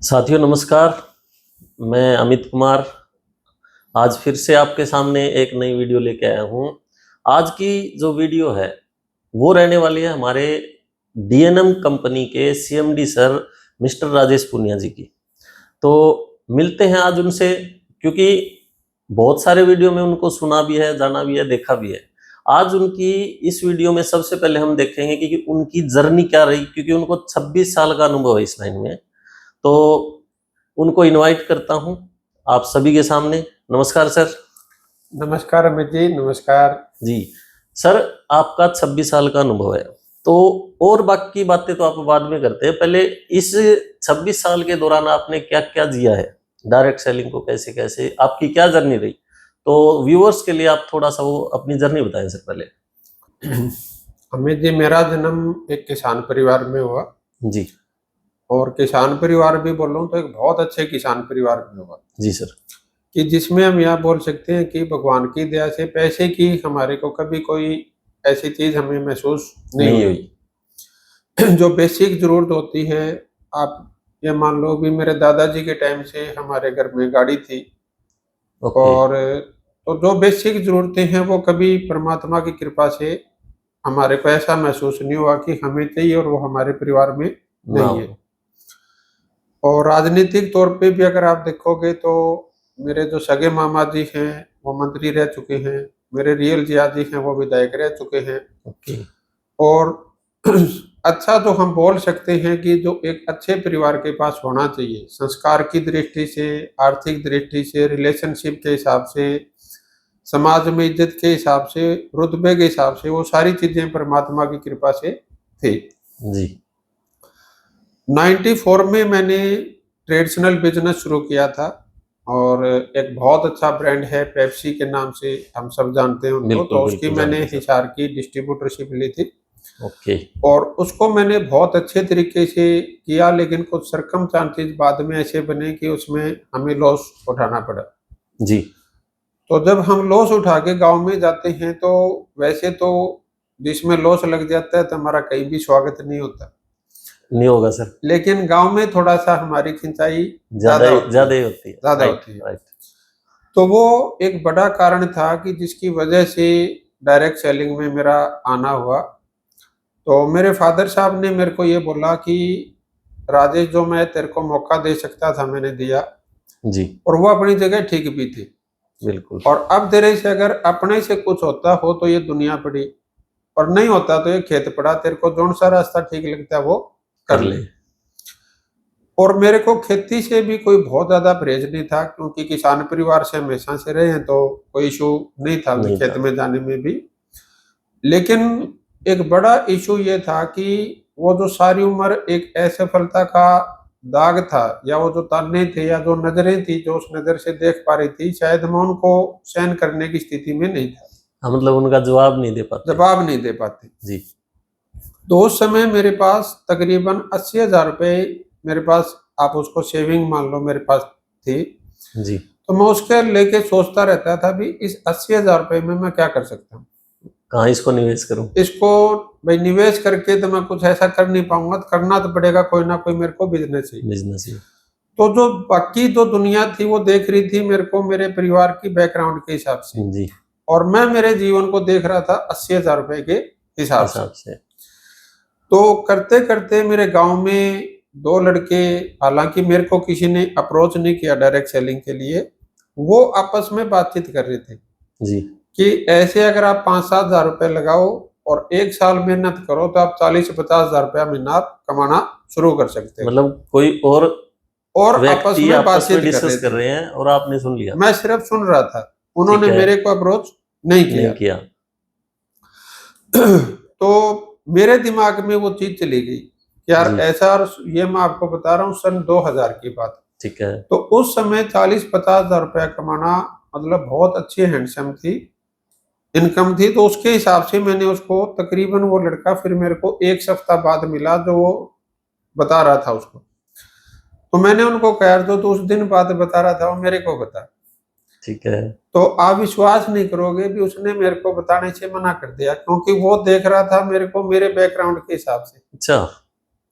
साथियों नमस्कार। मैं अमित कुमार आज फिर से आपके सामने एक नई वीडियो लेके आया हूँ। आज की जो वीडियो है वो रहने वाली है हमारे डीएनएम कंपनी के CMD sir mister Rajesh Punia ji की। तो मिलते हैं आज उनसे, क्योंकि बहुत सारे वीडियो में उनको सुना भी है, जाना भी है, देखा भी है। आज उनकी इस वीडियो में सबसे पहले हम देखेंगे कि उनकी जर्नी क्या रही, क्योंकि उनको 26 साल का अनुभव है इस लाइन में। तो उनको इनवाइट करता हूं आप सभी के सामने। नमस्कार सर। नमस्कार अमित जी। नमस्कार जी सर, आपका 26 साल का अनुभव है, तो और बाकी बातें तो आप बाद में करते हैं। पहले इस 26 साल के दौरान आपने क्या क्या जिया है, डायरेक्ट सेलिंग को कैसे कैसे आपकी क्या जर्नी रही, तो व्यूअर्स के लिए आप थोड़ा सा वो अपनी जर्नी बताएं सर पहले। अमित जी, मेरा जन्म एक किसान परिवार में हुआ जी। और किसान परिवार भी बोल रहा हूँ तो एक बहुत अच्छे किसान परिवार में हुआ जी सर। कि जिसमें हम यह बोल सकते हैं कि भगवान की दया से पैसे की हमारे को कभी कोई ऐसी चीज हमें महसूस नहीं हुई। जो बेसिक जरूरत होती है, आप ये मान लो भी मेरे दादाजी के टाइम से हमारे घर में गाड़ी थी। और तो जो बेसिक जरूरतें हैं वो कभी परमात्मा की कृपा से हमारे को ऐसा महसूस नहीं हुआ कि हमें चाहिए और वो हमारे परिवार में नहीं है। और राजनीतिक तौर पे भी अगर आप देखोगे तो मेरे जो सगे मामा जी हैं वो मंत्री रह चुके हैं, मेरे रियल जिया जी हैं वो विधायक रह चुके हैं। और अच्छा तो हम बोल सकते हैं कि जो एक अच्छे परिवार के पास होना चाहिए, संस्कार की दृष्टि से, आर्थिक दृष्टि से, रिलेशनशिप के हिसाब से, समाज में इज्जत के हिसाब से, रुतबे के हिसाब से, वो सारी चीजें परमात्मा की कृपा से थी जी। 94 में मैंने ट्रेडिशनल बिजनेस शुरू किया था और एक बहुत अच्छा ब्रांड है पेप्सी के नाम से, हम सब जानते हैं उनको। तो उसकी मैंने हिसार की डिस्ट्रीब्यूटरशिप ली थी। और उसको मैंने बहुत अच्छे तरीके से किया, लेकिन कुछ सर्कमस्टांसेस बाद में ऐसे बने कि उसमें हमें लॉस उठाना पड़ा। जी। तो जब हम लॉस उठा के गांव में जाते हैं तो वैसे तो जिसमें लॉस लग जाता है तो हमारा कहीं भी स्वागत नहीं होता, नहीं होगा सर, लेकिन गांव में थोड़ा सा हमारी खिंचाई ज्यादा होती है। तो वो एक बड़ा कारण था कि जिसकी वजह से डायरेक्ट सेलिंग में मेरा आना हुआ। तो मेरे फादर साहब ने मेरे को ये बोला कि राजेश, जो मैं तेरे को मौका दे सकता था मैंने दिया जी, और वो अपनी जगह ठीक भी थी। बिल्कुल। और अब तेरे से अगर अपने से कुछ होता हो तो ये दुनिया पड़ी, और नहीं होता तो ये खेत पड़ा, तेरे को जोन सा रास्ता ठीक लगता है वो कर ले। और मेरे को खेती से भी कोई बहुत ज्यादा परहेज नहीं था, क्योंकि किसान परिवार से हमेशा से रहे हैं तो कोई इशू नहीं था खेत में जाने में भी। लेकिन एक बड़ा इशू ये था कि वो जो सारी उम्र एक असफलता का दाग था, या वो जो ताने थे या जो नजरें थी जो उस नजर से देख पा रही थी, शायद मैं उनको सहन करने की स्थिति में नहीं था। मतलब उनका जवाब नहीं दे पाते जी। तो उस समय मेरे पास तकरीबन 80,000 रुपए मेरे पास, आप उसको सेविंग मान लो, मेरे पास थी जी। तो मैं उसके लेके सोचता रहता था भी इस 80,000 रुपए में मैं क्या कर सकता हूँ, कहाँ इसको निवेश करूं। इसको भाई निवेश करके तो मैं कुछ ऐसा कर नहीं पाऊंगा, तो करना तो पड़ेगा कोई ना कोई मेरे को बिजनेस ही। तो जो बाकी जो दुनिया थी वो देख रही थी मेरे को मेरे परिवार की बैकग्राउंड के हिसाब से जी। और मैं मेरे जीवन को देख रहा था 80,000 रुपए के हिसाब से। तो करते करते मेरे गांव में 2 लड़के, हालांकि मेरे को किसी ने अप्रोच नहीं किया डायरेक्ट सेलिंग के लिए, वो आपस में बातचीत कर रहे थे जी कि ऐसे अगर आप 5-7 हजार रुपए लगाओ और 1 साल मेहनत करो तो आप 40-50 हजार रुपया महीना कमाना शुरू कर सकते हैं। मतलब कोई और आपस में बातचीत डिस्कस कर रहे हैं और आपने सुन लिया। मैं सिर्फ सुन रहा था, उन्होंने मेरे को अप्रोच नहीं किया। तो मेरे दिमाग में वो चीज चली गई यार ऐसा, ये मैं आपको बता रहा हूँ सन 2000 की बात, ठीक है। तो उस समय 40-50 हजार रुपया कमाना मतलब बहुत अच्छी हैंडसम थी इनकम थी। तो उसके हिसाब से मैंने उसको तकरीबन, वो लड़का फिर मेरे को 1 सप्ताह बाद मिला जो वो बता रहा था उसको। तो मैंने उनको कहा तो उस दिन बाद बता रहा था वो मेरे को बता, ठीक है। तो आप विश्वास नहीं करोगे भी उसने मेरे को बताने से मना कर दिया, क्योंकि वो देख रहा था मेरे को मेरे बैकग्राउंड के हिसाब से। अच्छा।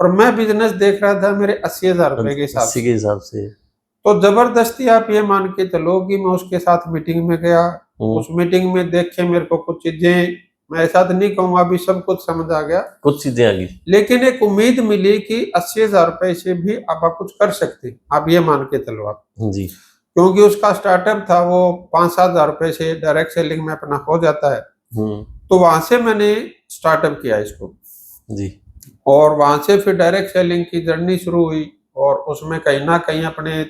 और मैं बिजनेस देख रहा था मेरे 80,000 रुपए के हिसाब 80 से। के हिसाब से। तो जबरदस्ती आप ये मान के चलो कि मैं उसके साथ मीटिंग में गया। उस मीटिंग में देखे मेरे को कुछ चीजें, मैं ऐसा तो नहीं कहूंगा अभी सब कुछ समझ आ गया, कुछ चीजें आ गई। लेकिन एक उम्मीद मिली कि 80,000 रुपए से भी आप कुछ कर सकते हैं, आप ये मान के चलो आप। जी। क्योंकि उसका स्टार्टअप था, वो 5-7 हजार रुपए से डायरेक्ट सेलिंग में अपना हो जाता है। तो वहां से मैंने स्टार्टअप किया इसको जी। और वहां से फिर डायरेक्ट सेलिंग की जर्नी शुरू हुई। और उसमें कहीं ना कहीं अपने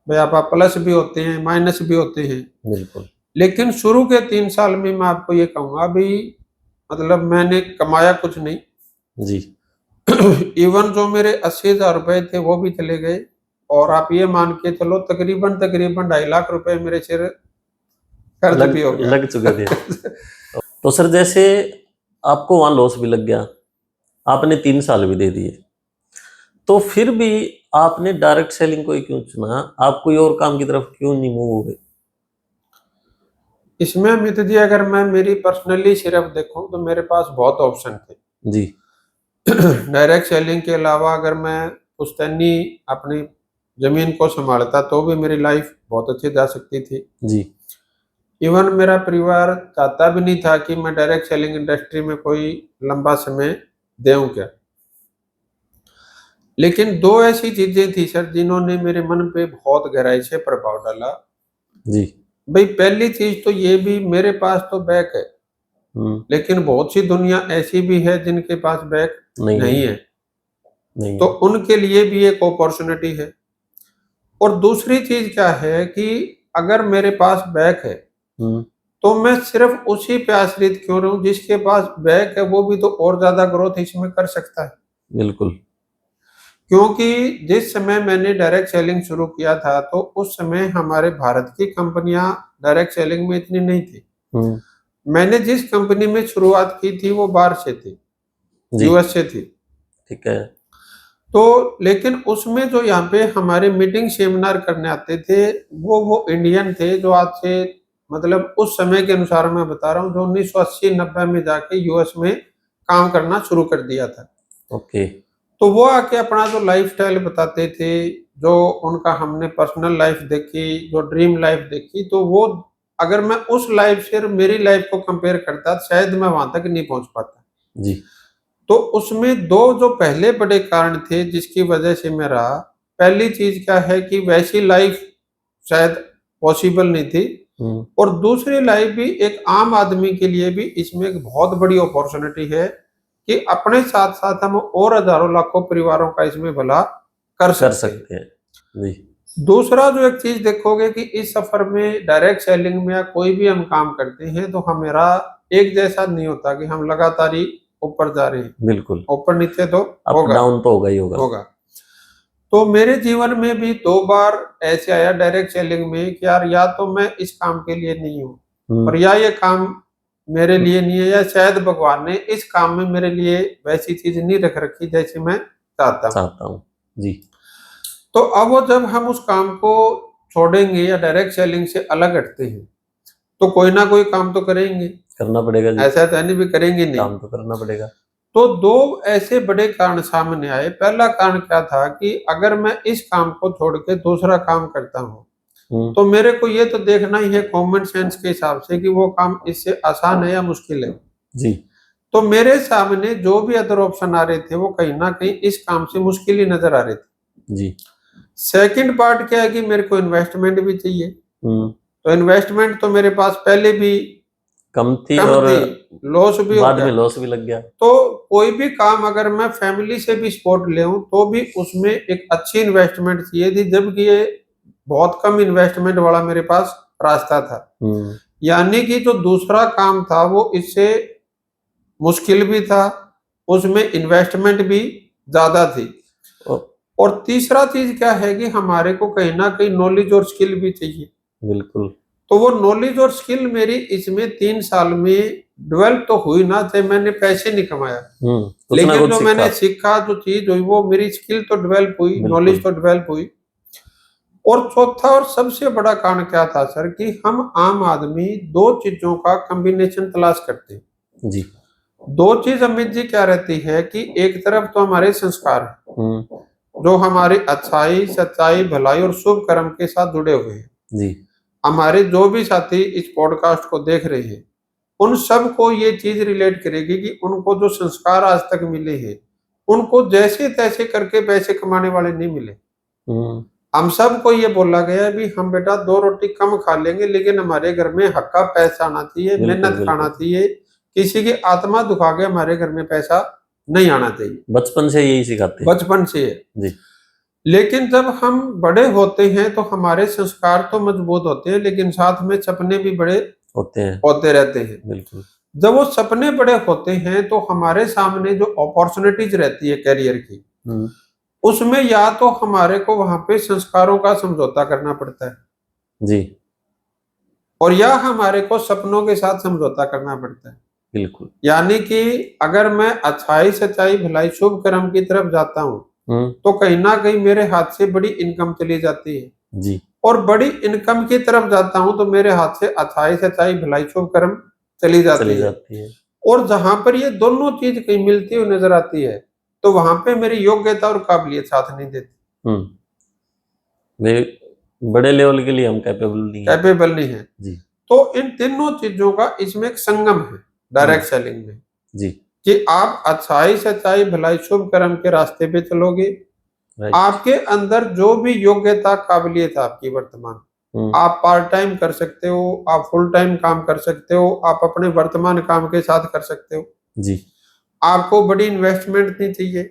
भाई आप प्लस भी होते हैं, माइनस भी होते हैं। बिल्कुल। लेकिन शुरू के 3 साल में मैं आपको ये कहूंगा भी, मतलब मैंने कमाया कुछ नहीं जी। इवन जो मेरे 80,000 रुपए थे वो भी चले गए। और आप ये मान के चलो तकरीबन 2.5 लाख रुपए मेरे सिर कर्ज भी हो गया। लग चुके थे। तो सर जैसे आपको वहां लॉस भी लग गया, आपने 3 साल भी दे दिए, तो फिर भी आपने डायरेक्ट सेलिंग को ही क्यों चुना? आप कोई और काम की तरफ क्यों नहीं मूव हो गए? इसमें अमित जी अगर मैं मेरी पर्सनली सिर्फ देखूं तो मेरे पास बहुत ऑप्शन थे जी। डायरेक्ट सेलिंग के अलावा अगर मैं पुश्तैनी अपनी जमीन को संभालता तो भी मेरी लाइफ बहुत अच्छी जा सकती थी। जी। इवन मेरा परिवार चाहता भी नहीं था कि मैं डायरेक्ट सेलिंग इंडस्ट्री में कोई लंबा समय देऊं क्या। लेकिन 2 ऐसी चीजें थी सर जिन्होंने मेरे मन पे बहुत गहराई से प्रभाव डाला। जी। भाई पहली चीज तो ये भी, मेरे पास तो बैक है, लेकिन बहुत सी दुनिया ऐसी भी है जिनके पास बैक नहीं है। नहीं। तो उनके लिए भी एक अपॉर्चुनिटी है। और दूसरी चीज क्या है कि अगर मेरे पास बैक है तो मैं सिर्फ उसी पे आश्रित क्यों रहूं जिसके पास बैक है, वो भी तो और ज्यादा ग्रोथ इसमें कर सकता है। बिल्कुल। क्योंकि जिस समय मैंने डायरेक्ट सेलिंग शुरू किया था तो उस समय हमारे भारत की कंपनियां डायरेक्ट सेलिंग में इतनी नहीं थी। मैंने जिस कंपनी में शुरुआत की थी वो बाहर से थी, यूएस से थी। ठीक है। तो लेकिन उसमें जो यहाँ पे हमारे मीटिंग सेमिनार करने आते थे वो इंडियन थे, जो आज से मतलब उस समय के अनुसार मैं बता रहा हूँ, जो 1980-90 में जाके यूएस में काम करना शुरू कर दिया था। ओके। तो वो आके अपना जो लाइफस्टाइल बताते थे, जो उनका हमने पर्सनल लाइफ देखी, जो ड्रीम लाइफ देखी, तो वो अगर मैं उस लाइफ से मेरी लाइफ को कंपेयर करता शायद मैं वहां तक नहीं पहुंच पाता जी। तो उसमें 2 जो पहले बड़े कारण थे जिसकी वजह से मेरा, पहली चीज क्या है कि वैसी लाइफ शायद पॉसिबल नहीं थी। और दूसरी लाइफ भी एक आम आदमी के लिए भी इसमें एक बहुत बड़ी अपॉर्चुनिटी है कि अपने साथ साथ हम और हजारों लाखों परिवारों का इसमें भला कर सकते हैं। जी। दूसरा जो एक चीज देखोगे कि इस सफर में डायरेक्ट सेलिंग में या कोई भी हम काम करते हैं तो हमारा एक जैसा नहीं होता कि हम लगातार ही ऊपर जा रहे हैं। बिल्कुल। ऊपर नीचे तो अप डाउन तो होगा ही होगा। तो मेरे जीवन में भी 2 बार ऐसे आया डायरेक्ट सेलिंग में कि यार या तो मैं इस काम के लिए नहीं हूँ और या ये काम मेरे लिए नहीं है, या शायद भगवान ने इस काम में मेरे लिए वैसी चीज नहीं रख रखी जैसे मैं चाहता हूँ। जी। तो अब वो जब हम उस काम को छोड़ेंगे या डायरेक्ट सेलिंग से अलग हटते हैं तो कोई ना कोई काम तो करेंगे, करना पड़ेगा जी। ऐसा तो नहीं भी करेंगे नहीं, काम तो करना पड़ेगा। तो 2 ऐसे बड़े कारण सामने आए। पहला कारण क्या था कि अगर मैं इस काम को छोड़ के दूसरा काम करता हूँ तो मेरे को ये तो देखना ही है कॉमन सेंस के हिसाब से कि वो काम इससे आसान है या मुश्किल है जी। तो मेरे सामने जो भी अदर ऑप्शन आ रहे थे वो कहीं ना कहीं इस काम से मुश्किल ही नजर आ रहे थे जी। सेकंड पार्ट क्या है कि मेरे को इन्वेस्टमेंट भी चाहिए। तो इन्वेस्टमेंट तो मेरे पास पहले भी कम थी और लॉस भी हो बाद गया। में लॉस भी लग गया। तो कोई भी काम अगर मैं फैमिली से भी सपोर्ट ले तो भी उसमें एक अच्छी इन्वेस्टमेंट चाहिए थी, जबकि ये बहुत कम इन्वेस्टमेंट वाला मेरे पास रास्ता था। यानी कि जो दूसरा काम था वो इससे मुश्किल भी था, उसमें इन्वेस्टमेंट भी ज्यादा थी। और तीसरा चीज क्या है कि हमारे को कहीं ना कहीं नॉलेज और स्किल भी चाहिए। बिल्कुल। तो वो नॉलेज और स्किल मेरी इसमें 3 साल में डेवलप तो हुई ना, चाहे मैंने पैसे नहीं कमाया, लेकिन जो मैंने सीखा जो चीज हुई वो मेरी स्किल तो डेवलप हुई, नॉलेज तो डेवलप हुई। और चौथा और सबसे बड़ा कारण क्या था सर कि हम आम आदमी 2 चीजों का कॉम्बिनेशन तलाश करते हैं जी। दो चीज अमित जी क्या रहती है कि एक तरफ तो हमारे संस्कार है जो हमारी अच्छाई, सच्चाई, भलाई और शुभ कर्म के साथ जुड़े हुए हैं। जी। हमारे जो भी साथी इस पॉडकास्ट को देख रहे हैं उन सब को ये चीज रिलेट करेगी कि उनको जो संस्कार आज तक मिले हैं उनको जैसे तैसे करके पैसे कमाने वाले नहीं मिले। हम सबको ये बोला गया है भी हम बेटा 2 रोटी कम खा लेंगे लेकिन हमारे घर में हक्का पैसा आना चाहिए, मेहनत खाना चाहिए, किसी की आत्मा दुखा के हमारे घर में पैसा नहीं आना चाहिए। बचपन से यही सिखाते हैं। बचपन से है जी। लेकिन जब हम बड़े होते हैं तो हमारे संस्कार तो मजबूत होते हैं लेकिन साथ में सपने भी बड़े होते रहते हैं। बिल्कुल। जब वो सपने बड़े होते हैं तो हमारे सामने जो अपॉर्चुनिटीज रहती है करियर की उसमें या तो हमारे को वहां पे संस्कारों का समझौता करना पड़ता है जी, और या हमारे को सपनों के साथ समझौता करना पड़ता है। बिल्कुल। यानी कि अगर मैं अच्छाई, सच्चाई, भलाई, शुभ कर्म की तरफ जाता हूँ तो कहीं ना कहीं मेरे हाथ से बड़ी इनकम चली जाती है जी। और बड़ी इनकम की तरफ जाता हूँ तो मेरे हाथ से अच्छाई, सच्चाई, भलाई, शुभ कर्म चली जाती है। और जहां पर ये दोनों चीज कहीं मिलती हुई नजर आती है तो वहां पे मेरी योग्यता और काबिलियत साथ नहीं देती। बड़े लेवल के लिए हम कैपेबल नहीं है जी। तो इन तीनों चीजों का इसमें एक संगम है डायरेक्ट सेलिंग में जी कि आप अच्छाई, सच्चाई, भलाई, शुभ कर्म के रास्ते पे चलोगे। आपके अंदर जो भी योग्यता, काबिलियत आपकी वर्तमान, आप पार्ट टाइम कर सकते हो, आप फुल टाइम काम कर सकते हो, आप अपने वर्तमान काम के साथ कर सकते हो जी। आपको बड़ी इन्वेस्टमेंट नहीं चाहिए,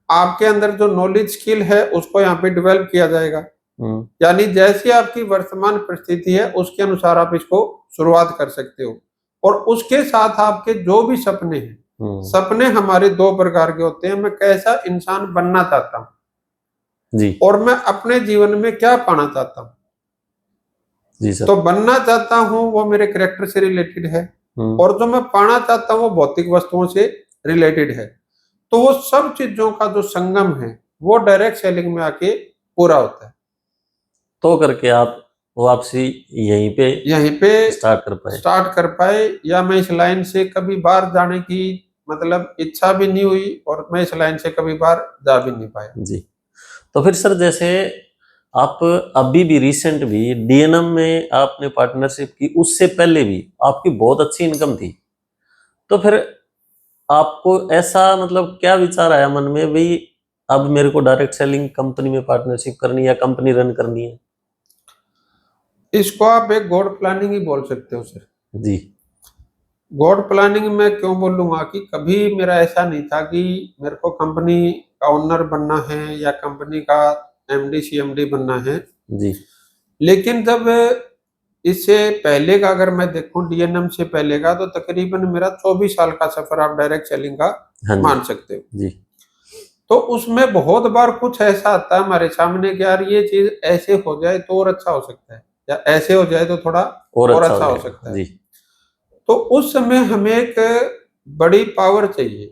आपके अंदर जो नॉलेज स्किल है उसको यहाँ पे डेवलप किया जाएगा। यानी जैसी आपकी वर्तमान परिस्थिति है उसके अनुसार आप इसको शुरुआत कर सकते हो। और उसके साथ आपके जो भी सपने हैं, सपने हमारे 2 प्रकार के होते हैं। मैं कैसा इंसान बनना चाहता हूँ जी, और मैं अपने जीवन में क्या पाना चाहता हूँ जी सर। तो बनना चाहता हूँ वो मेरे कैरेक्टर से रिलेटेड है और जो मैं पाना चाहता हूँ वो भौतिक वस्तुओं से रिलेटेड है। तो वो सब चीजों का जो संगम है वो डायरेक्ट सेलिंग में आके पूरा होता है। तो करके आप वापसी यहीं पे स्टार्ट कर पाए या मैं इस लाइन से कभी बाहर जाने की मतलब इच्छा भी नहीं हुई और मैं इस लाइन से कभी बाहर जा भी नहीं पाया जी। तो फिर सर जैसे आप अभी भी रिसेंट भी डीएनएम में आपने पार्टनरशिप की, उससे पहले भी आपकी बहुत अच्छी इनकम थी, तो फिर आपको ऐसा मतलब क्या विचार आया मन में भाई अब मेरे को डायरेक्ट सेलिंग कंपनी में पार्टनरशिप करनी है, कंपनी रन करनी है? इसको आप एक गॉड प्लानिंग ही बोल सकते हो सर जी। गॉड प्लानिंग में क्यों बोलूंगा कि कभी मेरा ऐसा नहीं था कि मेरे को कंपनी का ओनर बनना है या कंपनी का एमडी सीएमडी बनना है जी। लेकिन जब इससे पहले का अगर मैं देखूं डीएनएम से पहले का तो तकरीबन मेरा 24 साल का सफर आप डायरेक्ट सेलिंग का मान सकते हो जी। तो उसमें बहुत बार कुछ ऐसा आता है हमारे सामने कि यार ये चीज ऐसे हो जाए तो और अच्छा हो सकता है या ऐसे हो जाए तो थोड़ा और अच्छा हो सकता है जी। तो उस समय हमें एक बड़ी पावर चाहिए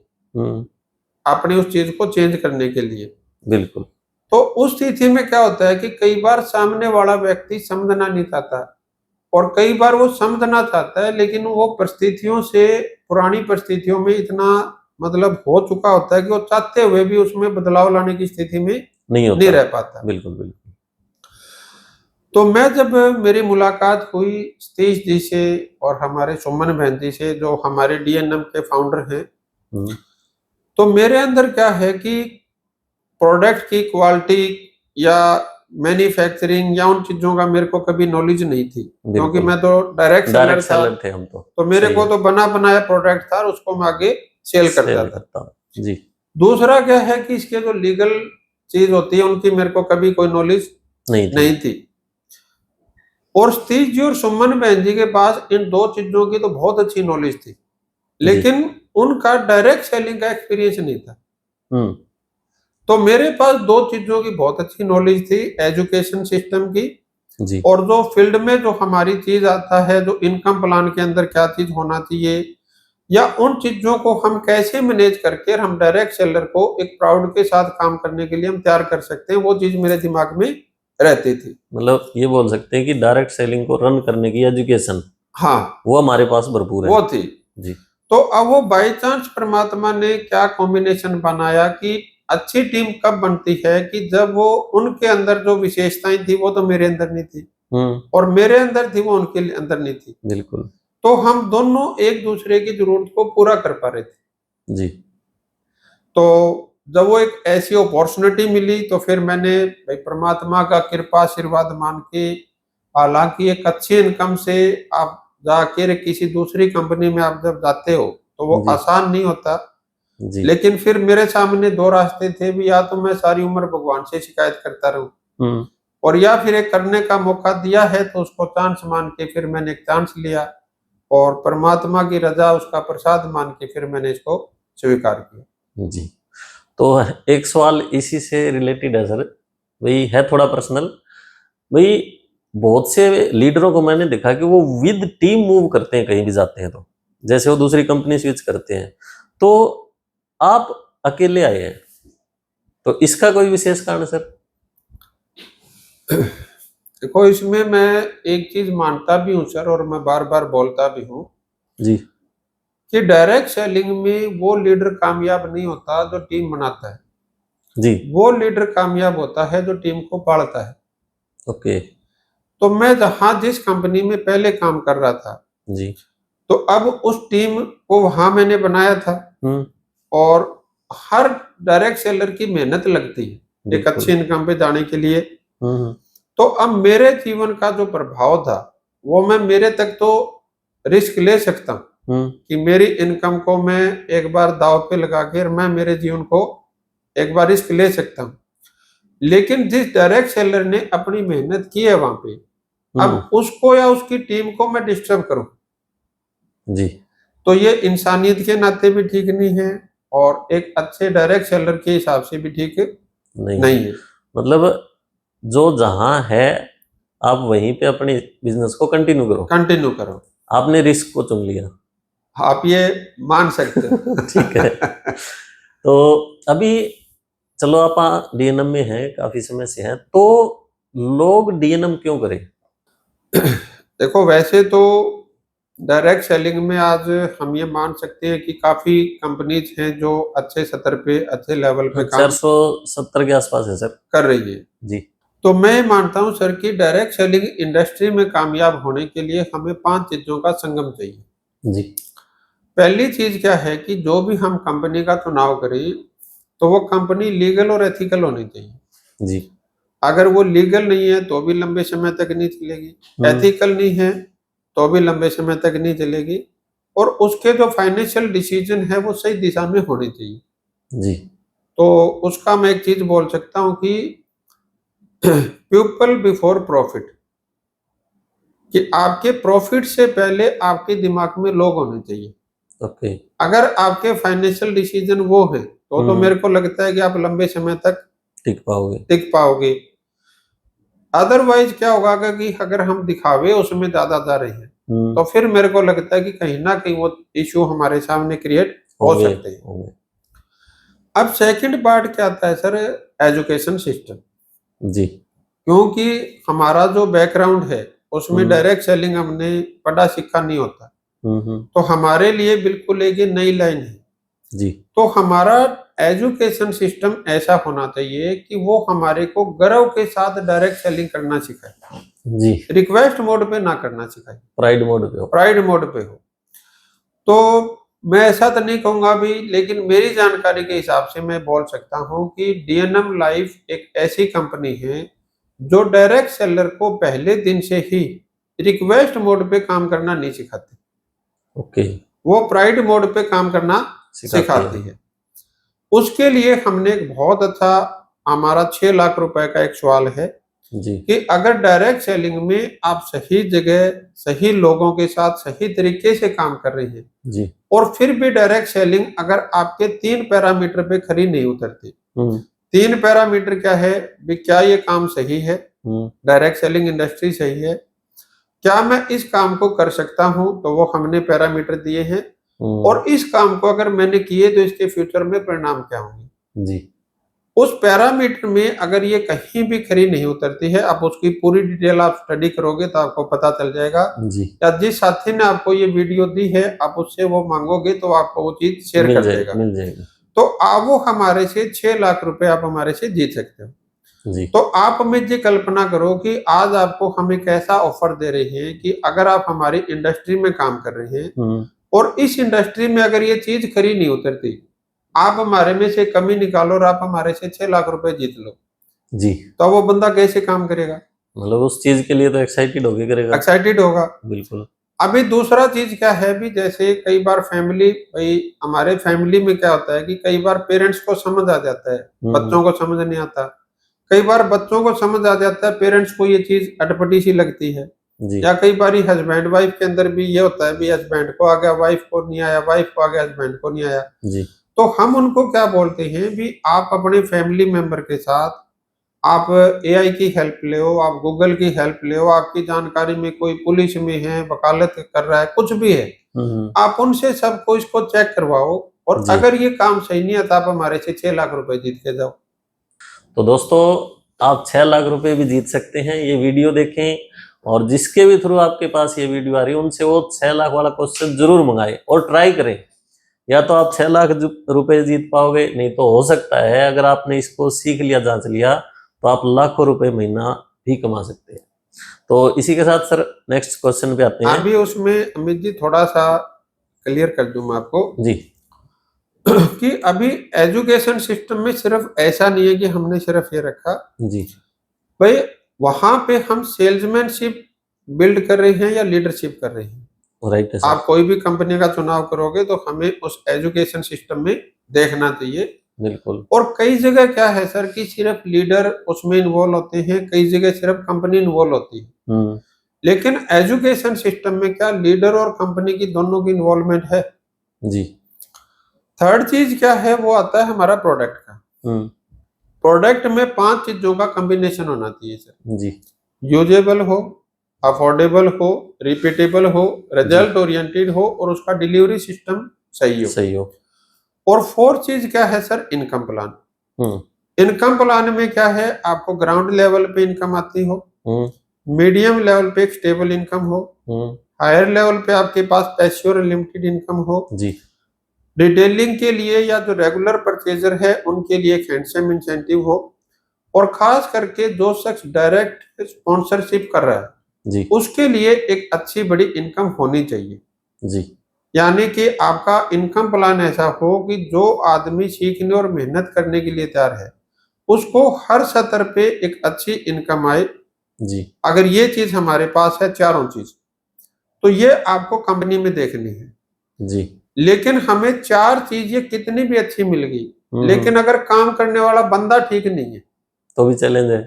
अपनी उस चीज को चेंज करने के लिए। बिल्कुल। तो उस स्थिति में क्या होता है कि कई बार सामने वाला व्यक्ति समझना नहीं चाहता और कई बार वो समझना चाहता है लेकिन वो परिस्थितियों से, पुरानी परिस्थितियों में इतना मतलब हो चुका होता है कि वो चाहते हुए भी उसमें बदलाव लाने की स्थिति में नहीं रह पाता। बिल्कुल बिल्कुल। तो मैं जब मेरी मुलाकात हुई सतीश जी से और हमारे सुमन बहन जी से जो हमारे डीएनएम के फाउंडर हैं, तो मेरे अंदर क्या है कि प्रोडक्ट की क्वालिटी या मैन्युफैक्चरिंग या उन चीजों का मेरे को कभी नॉलेज नहीं थी क्योंकि मैं तो डायरेक्ट सेलर थे हम तो मेरे को तो बना बनाया प्रोडक्ट था उसको मैं आगे सेल करता था जी। दूसरा क्या है कि इसके जो लीगल चीज होती है उनकी मेरे को कभी कोई नॉलेज नहीं थी। और सतीश जी और सुमन बहन जी के पास इन 2 चीजों की तो बहुत अच्छी नॉलेज थी लेकिन उनका डायरेक्ट सेलिंग का एक्सपीरियंस नहीं था। तो मेरे पास 2 चीजों की बहुत अच्छी नॉलेज थी, एजुकेशन सिस्टम की जी। और जो फील्ड में जो हमारी चीज आता है, जो इनकम प्लान के अंदर क्या चीज होना चाहिए या उन चीजों को हम कैसे मैनेज करके हम डायरेक्ट सेलर को एक प्राउड के साथ काम करने के लिए हम तैयार कर सकते हैं, वो चीज मेरे दिमाग में रहती थी। मतलब ये बोल सकते हैं कि डायरेक्ट सेलिंग को रन करने की एजुकेशन, हाँ, वो हमारे पास भरपूर है, वो थी जी। तो अब वो बाई चांस परमात्मा ने क्या कॉम्बिनेशन बनाया कि अच्छी टीम कब बनती है कि जब वो उनके अंदर जो विशेषताएं थी वो तो मेरे अंदर नहीं थी और मेरे अंदर थी वो उनके अंदर नहीं थी। बिल्कुल तो हम दोनों एक दूसरे की जरूरत को पूरा कर पा रहे थे। जी। तो जब वो एक ऐसी अपॉर्चुनिटी मिली तो फिर मैंने भाई परमात्मा का कृपा आशीर्वाद मान के, हालांकि एक अच्छी इनकम से आप जाके किसी दूसरी कंपनी में आप जब जाते हो तो वो जी आसान नहीं होता। जी। लेकिन फिर मेरे सामने दो रास्ते थे भी, या तो मैं सारी उम्र भगवान से शिकायत करता रहूं और या फिर एक करने का मौका दिया है तो उसको चांस मान के फिर मैंने एक चांस लिया और परमात्मा की रजा उसका प्रसाद मान के फिर मैंने इसको स्वीकार किया। जी। तो एक सवाल इसी से रिलेटेड है सर, वही है थोड़ा पर्सनल। भाई बहुत से लीडरों को मैंने देखा कि वो विद टीम मूव करते हैं कहीं भी जाते हैं, तो जैसे वो दूसरी कंपनी स्विच करते हैं, तो आप अकेले आए हैं, तो इसका कोई विशेष कारण सर? देखो इसमें मैं एक चीज मानता भी हूँ सर और मैं बार बार बोलता भी हूँ जी कि डायरेक्ट सेलिंग में वो लीडर कामयाब नहीं होता जो टीम बनाता है, जी। वो लीडर कामयाब होता है जो टीम को पालता है। ओके। तो मैं जहां जिस कंपनी में पहले काम कर रहा था जी। तो अब उस टीम को वहां मैंने बनाया था और हर डायरेक्ट सेलर की मेहनत लगती है एक अच्छी इनकम पे जाने के लिए। तो अब मेरे जीवन का जो प्रभाव था वो मैं मेरे तक तो रिस्क ले सकता हूँ कि मेरी इनकम को मैं एक बार दाव पे लगा कर मैं मेरे जीवन को एक बार रिस्क ले सकता हूँ। लेकिन जिस डायरेक्ट सेलर ने अपनी मेहनत की है वहां पे, अब उसको या उसकी टीम को मैं डिस्टर्ब करूं जी, तो ये इंसानियत के नाते भी ठीक नहीं है और एक अच्छे डायरेक्ट सेलर के हिसाब से भी ठीक नहीं है। मतलब जो जहां है आप वहीं पे अपने बिजनेस को कंटिन्यू करो। आपने रिस्क को चुन लिया, आप ये मान सकते हो। ठीक है। तो अभी चलो आप डीएनएम में हैं, काफी समय से हैं, तो लोग डीएनएम क्यों करें? देखो वैसे तो डायरेक्ट सेलिंग में आज हम ये मान सकते हैं कि काफी कंपनीज हैं जो अच्छे स्तर पे अच्छे लेवल पे काम 470 के आसपास है सर कर रही है जी। तो मैं मानता हूं सर कि डायरेक्ट सेलिंग इंडस्ट्री में कामयाब होने के लिए हमें 5 चीजों का संगम चाहिए जी। पहली चीज क्या है कि जो भी हम कंपनी का चुनाव करें तो वो कंपनी लीगल और एथिकल होनी चाहिए जी। अगर वो लीगल नहीं है तो भी लंबे समय तक नहीं चलेगी, एथिकल नहीं है तो भी लंबे समय तक नहीं चलेगी और उसके जो फाइनेंशियल डिसीजन है वो सही दिशा में होने चाहिए जी। तो उसका मैं एक चीज बोल सकता हूं कि पीपल बिफोर प्रॉफिट, कि आपके प्रॉफिट से पहले आपके दिमाग में लोग होने चाहिए। ओके। अगर आपके फाइनेंशियल डिसीजन वो है तो मेरे को लगता है कि आप लंबे समय तक टिक पाओगे। अदरवाइज क्या होगा कि अगर हम दिखावे उसमें ज्यादा जा रहे हैं तो फिर मेरे को लगता है कि कहीं ना कहीं वो इश्यू हमारे सामने क्रिएट हो सकते हैं। अब सेकंड पार्ट क्या आता है सर, एजुकेशन सिस्टम जी। क्योंकि हमारा जो बैकग्राउंड है उसमें डायरेक्ट सेलिंग हमने पढ़ा सीखा नहीं होता तो हमारे लिए बिल्कुल एक नई लाइन है जी। तो हमारा एजुकेशन सिस्टम ऐसा होना चाहिए कि वो हमारे को गर्व के साथ डायरेक्ट सेलिंग करना सिखाए जी, रिक्वेस्ट मोड पे ना करना सिखाए, प्राइड मोड पे हो। तो मैं ऐसा तो नहीं कहूंगा भी, लेकिन मेरी जानकारी के हिसाब से मैं बोल सकता हूं कि डीएनएम लाइफ एक ऐसी कंपनी है जो डायरेक्ट सेलर को पहले दिन से ही रिक्वेस्ट मोड पे काम करना नहीं सिखाती। ओके। वो प्राइड मोड पे काम करना सिखाती है। उसके लिए हमने एक बहुत अच्छा, हमारा 6 लाख रुपए का एक सवाल है जी। कि अगर डायरेक्ट सेलिंग में आप सही जगह सही लोगों के साथ सही तरीके से काम कर रहे हैं जी। और फिर भी डायरेक्ट सेलिंग अगर आपके 3 पैरामीटर पे खरी नहीं उतरती, 3 पैरामीटर क्या है भी, क्या ये काम सही है, डायरेक्ट सेलिंग इंडस्ट्री सही है, क्या मैं इस काम को कर सकता हूं, तो वो हमने पैरामीटर दिए हैं और इस काम को अगर मैंने किए तो इसके फ्यूचर में परिणाम क्या होंगे जी। उस पैरामीटर में अगर ये कहीं भी खरी नहीं उतरती है, आप उसकी पूरी डिटेल आप स्टडी करोगे तो आपको पता चल जाएगा। जी, या जिस साथी ने आपको ये वीडियो दी है, आप उससे वो मांगोगे तो आपको वो चीज शेयर कर देगा। मिल जाएगी। तो आप वो हमारे से 6 लाख रुपए आप हमारे से जीत सकते हो। जी, तो आप में ये कल्पना करो कि आज आपको हम एक ऐसा ऑफर दे रहे हैं कि अगर आप हमारी इंडस्ट्री में काम कर रहे हैं और इस इंडस्ट्री में अगर ये चीज खरी नहीं उतरती, आप हमारे में से कमी निकालो और आप हमारे से 6 लाख रुपए जीत लो, जी। तो वो बंदा कैसे काम करेगा? मतलब उस चीज के लिए तो एक्साइटेड होके करेगा। एक्साइटेड होगा। बिल्कुल। अभी दूसरा चीज क्या है भी, जैसे कई बार फैमिली, भाई हमारे फैमिली में क्या होता है कि कई बार पेरेंट्स को समझ आ जाता है, बच्चों को समझ नहीं आता। कई बार बच्चों को समझ आ जाता है, पेरेंट्स को ये चीज अटपटी सी लगती है। जी, या कई बार हस्बैंड वाइफ के अंदर भी ये होता है भी हस्बैंड को आ गया, वाइफ को नहीं आया, वाइफ को आ गया, हस्बैंड को नहीं आया। जी, तो हम उनको क्या बोलते हैं भी, आप अपने फैमिली मेंबर के साथ आप एआई की हेल्प ले, आप गूगल की हेल्प ले, आपकी जानकारी में कोई पुलिस में है, वकालत कर रहा है, कुछ भी है, आप उनसे सबको इसको चेक करवाओ और जी। अगर ये काम सही नहीं है तो आप हमारे से 6 लाख रुपए जीत के जाओ। तो दोस्तों, आप 6 लाख रुपए भी जीत सकते हैं। ये वीडियो देखें और जिसके भी थ्रू आपके पास ये वीडियो आ रही है उनसे वो 6 लाख वाला क्वेश्चन जरूर मंगाएं और ट्राई करें। या तो आप 6 लाख रुपए जीत पाओगे, नहीं तो हो सकता है अगर आपने इसको सीख लिया, जांच लिया, तो आप लाखों रुपए महीना भी कमा सकते हैं। तो इसी के साथ सर नेक्स्ट क्वेश्चन पे आते हैं। अभी उसमें अमित जी थोड़ा सा क्लियर कर दूं मैं आपको जी, कि अभी एजुकेशन सिस्टम में सिर्फ ऐसा नहीं है कि हमने सिर्फ ये रखा जी, भाई, वहां पे हम सेल्समैनशिप बिल्ड कर रहे हैं या लीडरशिप कर रहे हैं। राइट है सर। आप कोई भी कंपनी का चुनाव करोगे तो हमें उस एजुकेशन सिस्टम में देखना चाहिए। बिल्कुल। और कई जगह क्या है सर कि सिर्फ लीडर उसमें इन्वॉल्व होते हैं, कई जगह सिर्फ कंपनी इन्वॉल्व होती है। लेकिन एजुकेशन सिस्टम में क्या लीडर और कंपनी की दोनों की इन्वॉल्वमेंट है। जी। थर्ड चीज क्या है, वो आता है हमारा प्रोडक्ट का। प्रोडक्ट में 5 चीजों का कॉम्बिनेशन होना चाहिए सर जी, यूजेबल हो, अफोर्डेबल हो, रिपीटेबल हो, रिजल्ट ओरिएंटेड हो और उसका डिलीवरी सिस्टम सही हो। और फोर्थ चीज क्या है sir, income plan. Income plan में क्या है, आपको ग्राउंड लेवल पे इनकम आती हो, मीडियम लेवल पे एक स्टेबल इनकम हो, हायर लेवल पे आपके पास पैसिव लिमिटेड इनकम हो जी, रिटेलिंग के लिए या जो रेगुलर परचेजर है उनके लिए एक हैंडसम इंसेंटिव हो, और खास करके जो शख्स डायरेक्ट स्पॉन्सरशिप कर रहा है जी, उसके लिए एक अच्छी बड़ी इनकम होनी चाहिए। जी, यानी कि आपका इनकम प्लान ऐसा हो कि जो आदमी सीखने और मेहनत करने के लिए तैयार है उसको हर सतर पे एक अच्छी इनकम आए। जी, अगर ये चीज हमारे पास है, चारों चीज, तो ये आपको कंपनी में देखनी है। जी। लेकिन हमें 4 चीजें कितनी भी अच्छी मिल गई, लेकिन अगर काम करने वाला बंदा ठीक नहीं है तो भी चैलेंज है।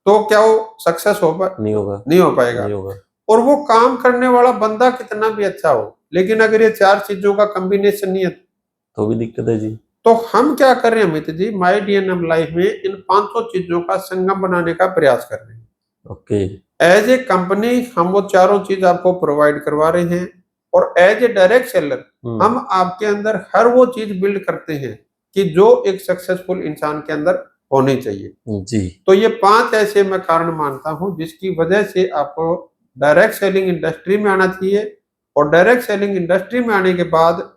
तो क्या वो सक्सेस नहीं होगा। नहीं हो पाएगा। नहीं होगा। और वो काम करने वाला बंदा कितना भी अच्छा हो, लेकिन अगर ये 4 चीजों का कॉम्बिनेशन नहीं है तो भी दिक्कत है जी। तो हम क्या कर रहे हैं अमित जी, माई DNM लाइफ में इन 500 चीजों का संगम बनाने का प्रयास कर रहे हैं। ओके। एज ए कंपनी हम वो चारों चीज आपको प्रोवाइड करवा रहे हैं, और एज ए डायरेक्ट सेलर हम आपके अंदर हर वो चीज बिल्ड करते हैं कि जो एक सक्सेसफुल इंसान के अंदर होनी चाहिए। जी। तो ये 5 ऐसे मैं कारण मानता हूं जिसकी वजह से आपको डायरेक्ट सेलिंग इंडस्ट्री में आना चाहिए। और डायरेक्ट सेलिंग इंडस्ट्री में आने के बाद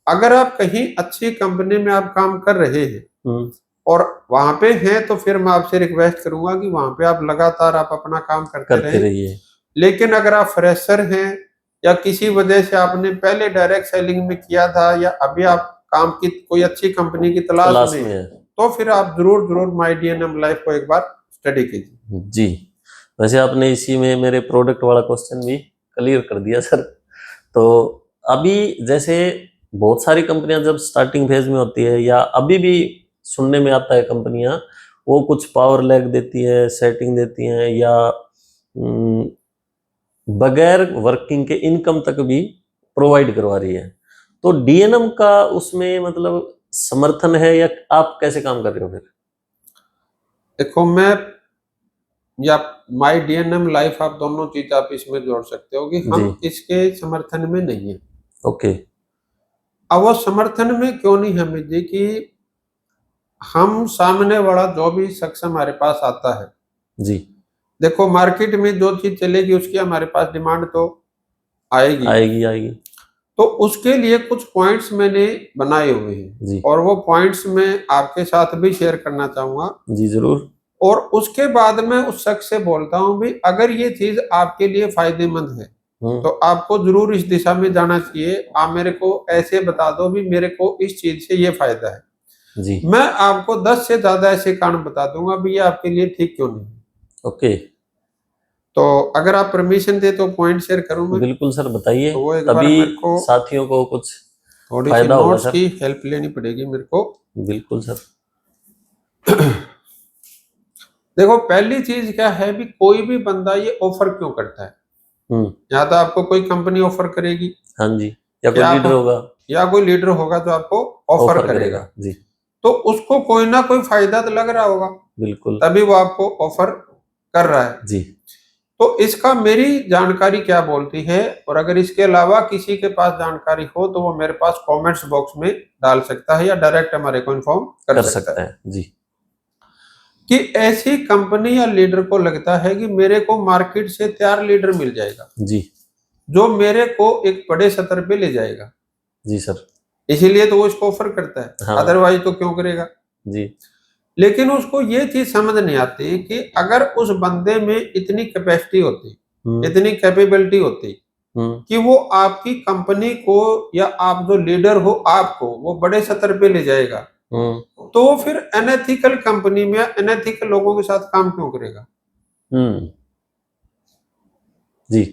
अगर आप कहीं अच्छी कंपनी में आप काम कर रहे हैं और वहां पे हैं, तो फिर मैं आपसे रिक्वेस्ट करूंगा कि वहां पे आप लगातार आप अपना काम करते रहिए। लेकिन अगर आप फ्रेशर हैं या किसी वजह से आपने पहले डायरेक्ट सेलिंग में किया था या अभी आप काम की कोई अच्छी कंपनी की तलाश में है, तो फिर आप जरूर माई DNM लाइफ को एक बार स्टडी कीजिए। जी। वैसे आपने इसी में मेरे प्रोडक्ट वाला क्वेश्चन भी क्लियर कर दिया सर। तो अभी जैसे बहुत सारी कंपनियां जब स्टार्टिंग फेज में होती है या अभी भी सुनने में आता है, कंपनियां वो कुछ पावर लैग देती है, सेटिंग देती हैं, या बगैर वर्किंग के इनकम तक भी प्रोवाइड करवा रही है। तो DNM का उसमें मतलब समर्थन है या आप कैसे काम कर रहे हो फिर? देखो, मैं या माई DNM लाइफ आप दोनों चीज आप इसमें जोड़ सकते हो कि हम इसके समर्थन में नहीं है। ओके। अब वो समर्थन में क्यों नहीं है अमित जी कि हम सामने वाला जो भी शख्स हमारे पास आता है, जी देखो मार्केट में जो चीज चलेगी उसकी हमारे पास डिमांड तो आएगी आएगी आएगी तो उसके लिए कुछ पॉइंट्स मैंने बनाए हुए हैं जी और वो पॉइंट्स मैं आपके साथ भी शेयर करना चाहूंगा। जी जरूर। और उसके बाद मैं उस शख्स से बोलता हूँ भी अगर ये चीज आपके लिए फायदेमंद है तो आपको जरूर इस दिशा में जाना चाहिए। आप मेरे को ऐसे बता दो भी मेरे को इस चीज से ये फायदा है। जी मैं आपको 10 से ज्यादा ऐसे कारण बता दूंगा भी ये आपके लिए ठीक क्यों नहीं है। ओके तो अगर आप परमिशन दे तो पॉइंट शेयर करूं मैं। बिल्कुल सर बताइए, तो वो एक बार तभी मेरे को साथियों को कुछ थोड़ी सी फायदा होगा नोट्स सर। की हेल्प लेनी पड़ेगी मेरे को। बिल्कुल सर। देखो पहली चीज क्या है भी कोई भी बंदा ये ऑफर क्यों करता है। या तो आपको कोई कंपनी ऑफर करेगी, हाँ जी, या कोई लीडर होगा, या कोई लीडर होगा जो आपको ऑफर करेगा जी। तो उसको कोई ना कोई फायदा तो लग रहा होगा, बिल्कुल, तभी वो आपको ऑफर कर रहा है जी। तो इसका मेरी जानकारी क्या बोलती है और अगर इसके अलावा किसी के पास जानकारी हो तो वो मेरे पास कमेंट्स बॉक्स में डाल सकता है या डायरेक्ट हमारे को इन्फॉर्म कर सकता है जी। कि ऐसी कंपनी या लीडर को लगता है कि मेरे को मार्केट से तैयार लीडर मिल जाएगा जी, जो मेरे को एक बड़े स्तर पे ले जाएगा। जी सर। इसीलिए तो वो इसको ऑफर करता है, हाँ। अदरवाइज तो क्यों करेगा। जी। लेकिन उसको ये चीज समझ नहीं आती कि अगर उस बंदे में इतनी कैपेसिटी होती, इतनी कैपेबिलिटी होती कि वो आपकी कंपनी को या आप जो लीडर हो आपको वो बड़े स्तर पे ले जाएगा तो फिर अनएथिकल कंपनी में अनएथिकल लोगों के साथ काम क्यों करेगा। जी,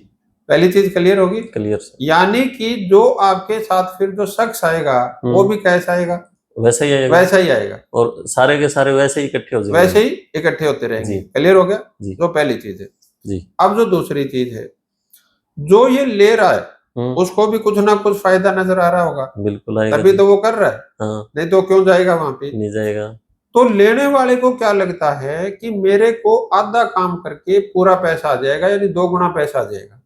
पहली चीज क्लियर होगी। क्लियर। यानी कि जो आपके साथ फिर जो शख्स आएगा वो भी कैसा आएगा, वैसा ही आएगा, वैसा ही आएगा और सारे के सारे वैसे ही इकट्ठे हो जाएंगे, वैसे ही इकट्ठे होते रहेंगे। क्लियर हो गया जी। तो पहली चीज है जी। अब जो दूसरी चीज है, जो ये ले रहा है उसको भी कुछ ना कुछ फायदा नजर आ रहा होगा। बिल्कुल आएगा, तभी तो वो कर रहा है। हाँ। नहीं तो क्यों जाएगा वहां पे, नहीं जाएगा। तो लेने वाले को क्या लगता है कि मेरे को आधा काम करके पूरा पैसा आ जाएगा यानी 2 गुना पैसा आ जाएगा।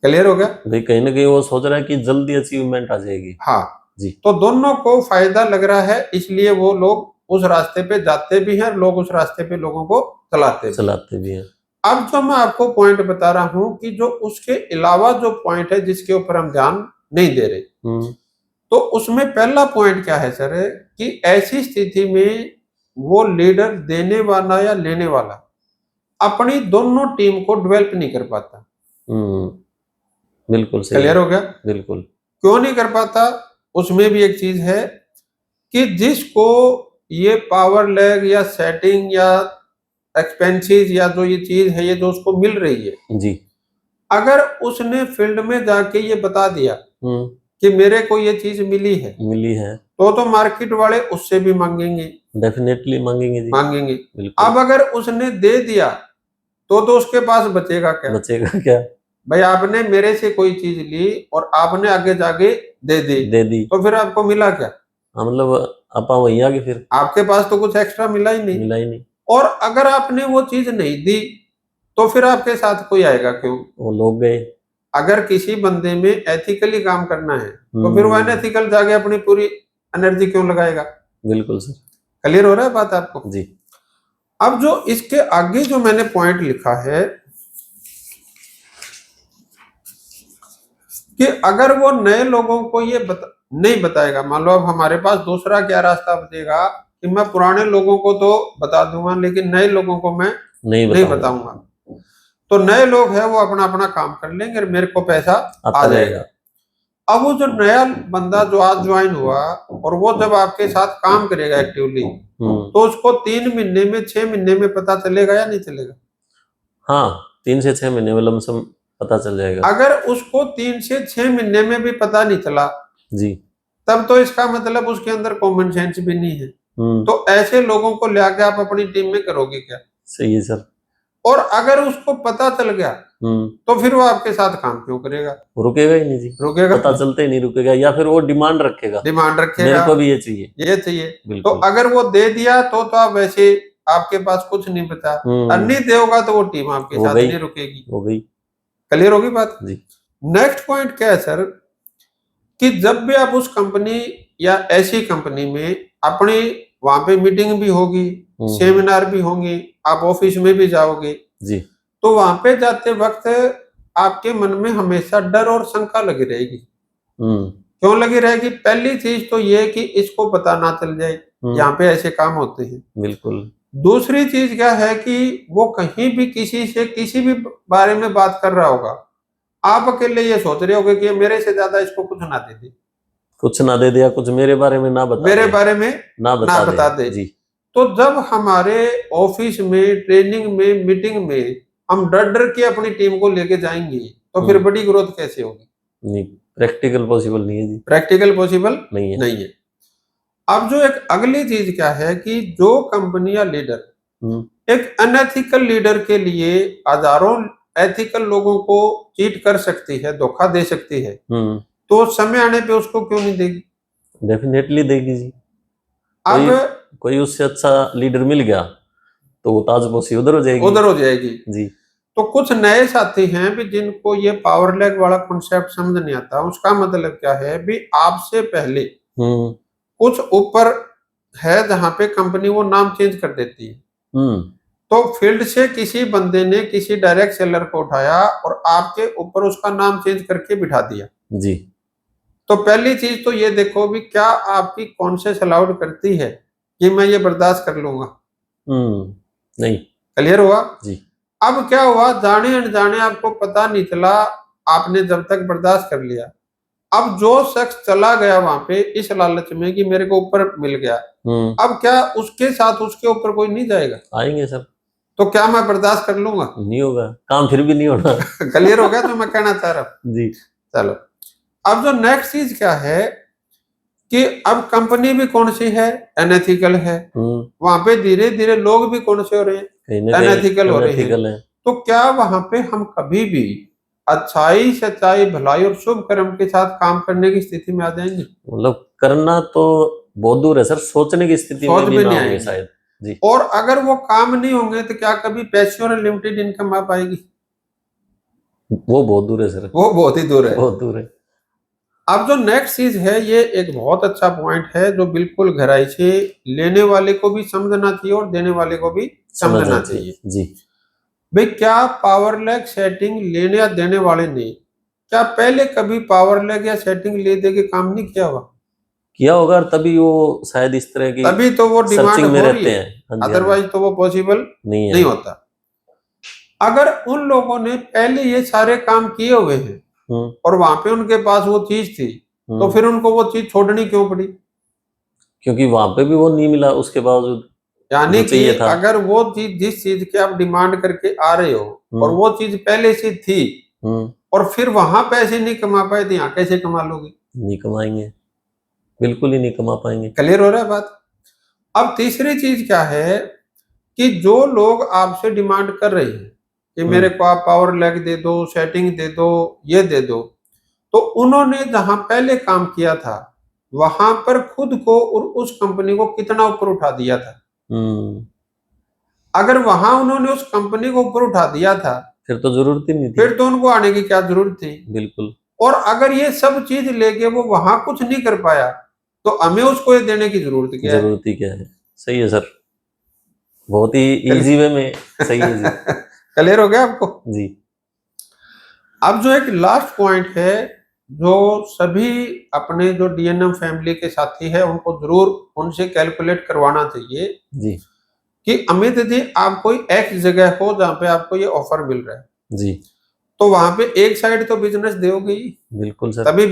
क्लियर हो गया भाई, कहीं ना कहीं वो सोच रहा है कि जल्दी अचीवमेंट आ जाएगी। हाँ जी। तो दोनों को फायदा लग रहा है इसलिए वो लोग उस रास्ते पे जाते भी हैं, लोग उस रास्ते पे लोगों को चलाते भी हैं। अब जो मैं आपको पॉइंट बता रहा हूं कि जो उसके अलावा जो पॉइंट है जिसके ऊपर हम ध्यान नहीं दे रहे, तो उसमें पहला पॉइंट क्या है सर कि ऐसी स्थिति में वो लीडर देने वाला या लेने वाला अपनी दोनों टीम को डेवलप नहीं कर पाता। बिल्कुल सही। क्लियर हो गया। बिल्कुल। क्यों नहीं कर पाता, उसमें भी एक चीज है कि जिसको ये पावर लैग या सेटिंग या एक्सपेंसेस या जो ये चीज है ये जो उसको मिल रही है जी, अगर उसने फील्ड में जाके ये बता दिया कि मेरे को ये चीज मिली है तो मार्केट वाले उससे भी मांगेंगे, डेफिनेटली मांगेंगे जी। मांगेंगे। अब अगर उसने दे दिया तो उसके पास बचेगा क्या भाई, आपने मेरे से कोई चीज ली और आपने आगे जाके दे दी तो फिर आपको मिला क्या, मतलब आपा वही आ गए, फिर आपके पास तो कुछ एक्स्ट्रा मिला ही नहीं। और अगर आपने वो चीज नहीं दी तो फिर आपके साथ कोई आएगा क्यों, वो लोग गए। अगर किसी बंदे में एथिकली काम करना है तो फिर वो अनएथिकल जाके अपनी पूरी एनर्जी क्यों लगाएगा। बिल्कुल सर। क्लियर हो रहा है बात आपको जी। अब जो इसके आगे जो मैंने पॉइंट लिखा है कि अगर वो नए लोगों को ये नहीं बताएगा, मान लो अब हमारे पास दूसरा क्या रास्ता बचेगा कि मैं पुराने लोगों को तो बता दूंगा लेकिन नए लोगों को मैं नहीं बताऊंगा। तो नए लोग हैं वो अपना अपना काम कर लेंगे और मेरे को पैसा आ जाएगा। अब वो जो नया बंदा जो आज ज्वाइन हुआ और वो जब आपके साथ काम करेगा एक्टिवली तो उसको 3 महीने में 6 महीने में पता चलेगा या नहीं चलेगा। हाँ, 3 से 6 महीने में लमसम पता चल जाएगा। अगर उसको 3 से 6 महीने में भी पता नहीं चला जी, तब तो इसका मतलब उसके अंदर कॉमन सेंस भी नहीं है। तो ऐसे लोगों को ले आके आप अपनी टीम में करोगे क्या। सही है सर। और अगर उसको पता चल गया तो फिर वो आपके साथ काम क्यों करेगा, रुकेगा ही नहीं जी, रुकेगा, पता चलते ही नहीं रुकेगा, या फिर वो डिमांड रखेगा मेरे को भी ये चाहिए तो अगर वो दे दिया तो आप वैसे आपके पास कुछ नहीं बचा, और नहीं देगा तो वो टीम आपके साथ नहीं रुकेगी। हो गई, क्लियर होगी बात जी। नेक्स्ट पॉइंट क्या है सर कि जब भी आप उस कंपनी या ऐसी कंपनी में अपनी वहां पे मीटिंग भी होगी, सेमिनार भी होंगे, आप ऑफिस में भी जाओगे जी। तो वहां पे जाते वक्त आपके मन में हमेशा डर और शंका लगी रहेगी। क्यों लगी रहेगी? पहली चीज तो ये कि इसको पता ना चल जाए यहाँ पे ऐसे काम होते हैं। बिल्कुल। दूसरी चीज क्या है कि वो कहीं भी किसी से किसी भी बारे में बात कर रहा होगा, आप अकेले ये सोच रहे होगे कि मेरे से ज्यादा इसको कुछ ना दे दे, कुछ ना दे दिया, कुछ मेरे बारे में ना बता मेरे दे, बारे में ना बता दे। जी। तो जब हमारे ऑफिस में, ट्रेनिंग में, मीटिंग में हम डर डर के अपनी टीम को लेके जाएंगे तो फिर बड़ी ग्रोथ कैसे होगी? नहीं, प्रैक्टिकल पॉसिबल नहीं है जी। प्रैक्टिकल पॉसिबल नहीं है। नहीं है। अब जो एक अगली चीज क्या है कि जो कंपनी या लीडर एक अनएथिकल लीडर के लिए हजारों एथिकल लोगों को चीट कर सकती है, धोखा दे सकती है, तो समय आने पे उसको क्यों नहीं देगी? डेफिनेटली देगी जी। अब कोई उससे अच्छा लीडर मिल गया तो वो ताजपोशी उधर हो जाएगी जी। तो कुछ नए साथी हैं भी जिनको ये पावर लैग वाला कॉन्सेप्ट समझ नहीं आता। उसका मतलब क्या है भी आपसे पहले कुछ ऊपर है जहां पे कंपनी वो नाम चेंज कर देती है। तो फील्ड से किसी बंदे ने किसी डायरेक्ट सेलर को उठाया और आपके ऊपर उसका नाम चेंज करके बिठा दिया जी। तो पहली चीज तो ये देखो भी क्या आपकी कॉन्शियस अलाउड करती है कि मैं ये बर्दाश्त कर लूंगा? नहीं। क्लियर हुआ जी। अब क्या हुआ, जाने अनजाने आपको पता नहीं चला, आपने जब तक बर्दाश्त कर लिया। अब जो शख्स चला गया वहां पे इस लालच में कि मेरे को ऊपर मिल गया, अब क्या उसके साथ उसके ऊपर कोई नहीं जाएगा? आएंगे सर। तो क्या मैं बर्दाश्त कर लूंगा? नहीं होगा, काम फिर भी नहीं होना। क्लियर हो गया जो मैं कहना चाह रहा हूँ जी। चलो अब जो नेक्स्ट चीज क्या है कि अब कंपनी भी कौन सी है? अनएथिकल है। वहां पे धीरे धीरे लोग भी कौन से हो रहे हैं? अनएथिकल हो रहे हैं। तो क्या वहां पे हम कभी भी अच्छाई, सच्चाई, भलाई और शुभ कर्म के साथ काम करने की स्थिति में आ जाएंगे? मतलब करना तो बहुत दूर है सर, सोचने की स्थिति में भी ना होंगे शायद जी। और अगर वो काम नहीं होंगे तो क्या कभी पैसिव और लिमिटेड इनकम आ पाएगी? वो बहुत दूर है सर, वो बहुत ही दूर है, बहुत दूर है। अब जो नेक्स्ट चीज है ये एक बहुत अच्छा पॉइंट है जो बिल्कुल गहराई से लेने वाले को भी समझना चाहिए और देने वाले को भी समझना चाहिए जी। भाई क्या पावर लैग सेटिंग लेने या देने वाले ने क्या पहले कभी पावर लैग या सेटिंग ले दे के काम नहीं किया होगा? तभी वो शायद इस तरह की तभी तो वो डिमांड हो रही है, अदरवाइज तो वो पॉसिबल नहीं होता। अगर उन लोगों ने पहले ये सारे काम किए हुए हैं और वहां पे उनके पास वो चीज थी तो फिर उनको वो चीज छोड़नी क्यों पड़ी? क्योंकि वहां पे भी वो नहीं मिला उसके बावजूद। यानी कि अगर वो चीज जिस चीज की आप डिमांड करके आ रहे हो और वो चीज पहले से थी और फिर वहां पैसे नहीं कमा पाए तो यहाँ कैसे कमा लोगे? नहीं कमाएंगे, बिल्कुल ही नहीं कमा पाएंगे। क्लियर हो रहा है बात? अब तीसरी चीज क्या है कि जो लोग आपसे डिमांड कर रहे हैं कि मेरे को आप पावर लैग दे दो, सेटिंग दे दो, ये दे दो, तो उन्होंने जहां पहले काम किया था वहां पर खुद को और उस कंपनी को कितना ऊपर उठा दिया था? अगर वहां उन्होंने उस कंपनी को ऊपर उठा दिया था फिर तो जरूरत ही नहीं थी, फिर तो उनको आने की क्या जरूरत थी? बिल्कुल। और अगर ये सब चीज लेके वो वहां कुछ नहीं कर पाया तो हमें उसको ये देने की जरूरत क्या है? सही है सर, बहुत ही इजी वे में सही है जी। क्लियर हो गया आपको जी। अब जो एक लास्ट पॉइंट है जो सभी अपने जो डीएनएम फैमिली के साथी है उनको जरूर उनसे कैलकुलेट करवाना चाहिए जी कि अमित जी आप कोई एक्स जगह हो जहाँ पे आपको ये ऑफर मिल रहा है जी, तो वहां पे एक साइड तो बिजनेस दोगे ही, बिल्कुल सर, तभी